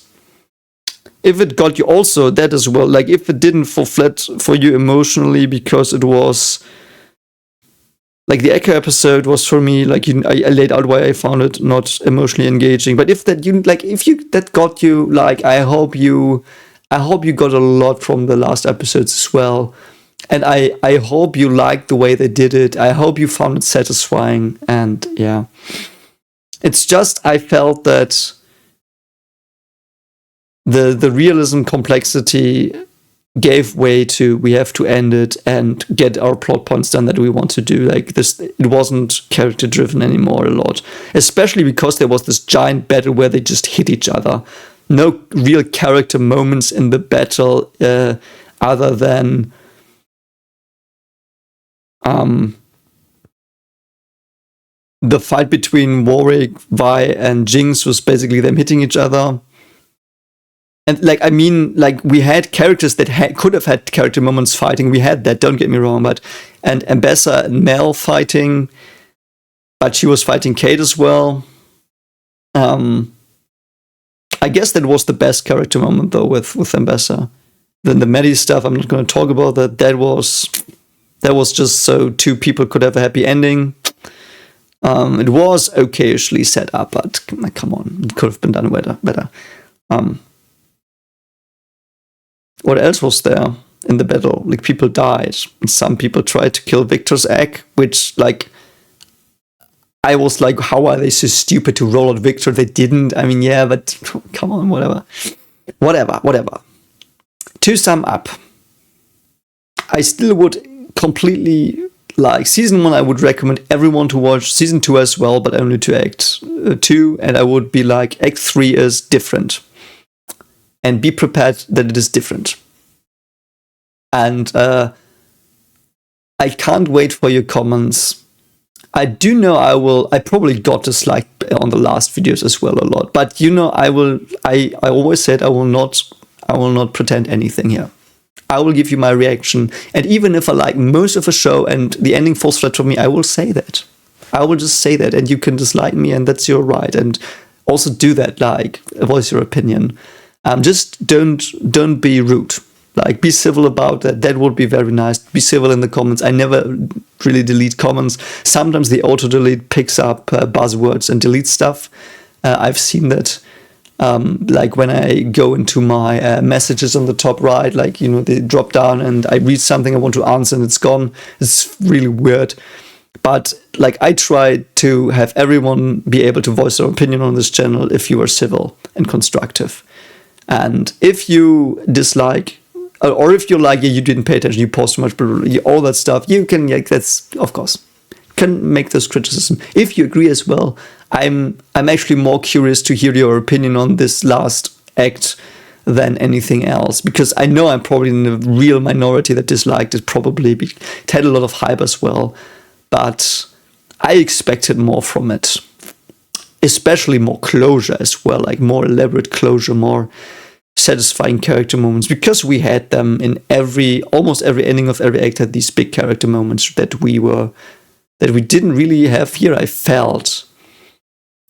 S1: if it got you also that as well, if it didn't fall flat for you emotionally because it was, the Echo episode was for me, I laid out why I found it not emotionally engaging. But if that that got you, I hope you got a lot from the last episodes as well. And I hope you liked the way they did it. I hope you found it satisfying. And yeah, it's just, I felt that the realism complexity gave way to, we have to end it and get our plot points done that we want to do. It wasn't character driven anymore a lot, especially because there was this giant battle where they just hit each other. No real character moments in the battle other than the fight between Warwick, Vi, and Jinx was basically them hitting each other. And we had characters that could have had character moments fighting. We had that, don't get me wrong, and Ambessa and Mel fighting, but she was fighting Kate as well. I guess that was the best character moment though with Ambessa. Then the Maddie stuff, I'm not going to talk about that. That was just so two people could have a happy ending. It was okayishly set up, but come on, it could have been done better. What else was there in the battle? People died. Some people tried to kill Victor's egg, which, I was like, how are they so stupid to roll out Victor? They didn't. I mean, yeah, but come on, whatever. To sum up, I still would completely season 1. I would recommend everyone to watch season 2 as well, but only to act 2. And I would be act 3 is different. And be prepared that it is different. And I can't wait for your comments. I do know I probably got this on the last videos as well a lot. But I always said I will not pretend anything here. I will give you my reaction. And even if I like most of a show and the ending falls flat for me, I will say that. I will just say that, and you can dislike me, and that's your right. And also do that, voice your opinion. Just don't be rude. Be civil about that. That would be very nice. Be civil in the comments. I never really delete comments. Sometimes the auto-delete picks up buzzwords and deletes stuff. I've seen that. When I go into my messages on the top right, they drop down and I read something I want to answer and it's gone. It's really weird. But I try to have everyone be able to voice their opinion on this channel if you are civil and constructive. And if you dislike, or if you're you didn't pay attention, you post too much, all that stuff, you can, that's, of course, can make this criticism. If you agree as well, I'm actually more curious to hear your opinion on this last act than anything else, because I know I'm probably in a real minority that disliked it, probably. It had a lot of hype as well, but I expected more from it. Especially more closure as well, more elaborate closure, more satisfying character moments, because we had them in almost every ending of every act had these big character moments that we didn't really have here, I felt.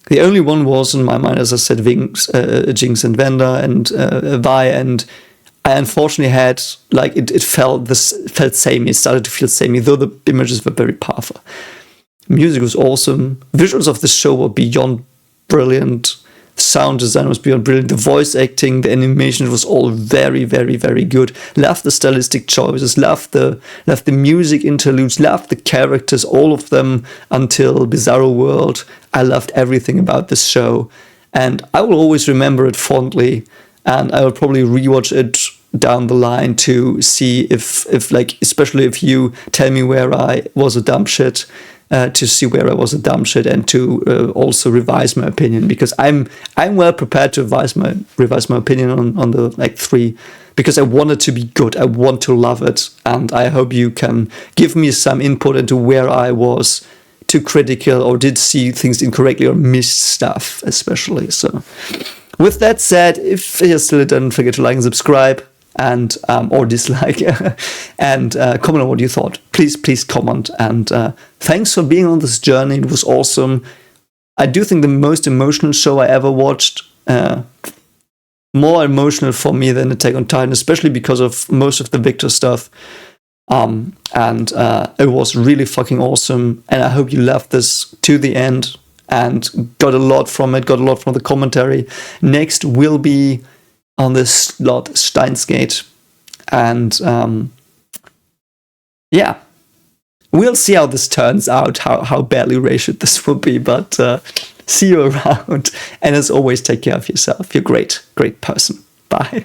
S1: The only one was, in my mind, as I said, Jinx and Venda and Vi, and I unfortunately had, like, it felt samey. It started to feel samey, though the images were very powerful. Music was awesome. Visuals of the show were beyond brilliant. Sound design was beyond brilliant. The voice acting, the animation was all very, very, very good. Loved the stylistic choices. Loved the music interludes. Loved the characters, all of them until Bizarro World. I loved everything about this show, and I will always remember it fondly. And I will probably rewatch it down the line to see if like, especially if you tell me where I was a dumb shit. To see where I was a dumb shit, and to also revise my opinion, because I'm well prepared to revise my opinion on the like 3, because I want it to be good. I want to love it, and I hope you can give me some input into where I was too critical or did see things incorrectly or missed stuff, especially. So, with that said, if you're still, don't forget to like and subscribe. And or dislike, and comment on what you thought. Please comment, and thanks for being on this journey. It was awesome. I do think the most emotional show I ever watched, more emotional for me than Attack on Titan, especially because of most of the Victor stuff. And it was really fucking awesome, and I hope you loved this to the end and got a lot from it, got a lot from the commentary. Next will be on this slot Steins Gate, and yeah, we'll see how this turns out, how badly racial this will be, but see you around, and as always, take care of yourself. You're a great person. Bye.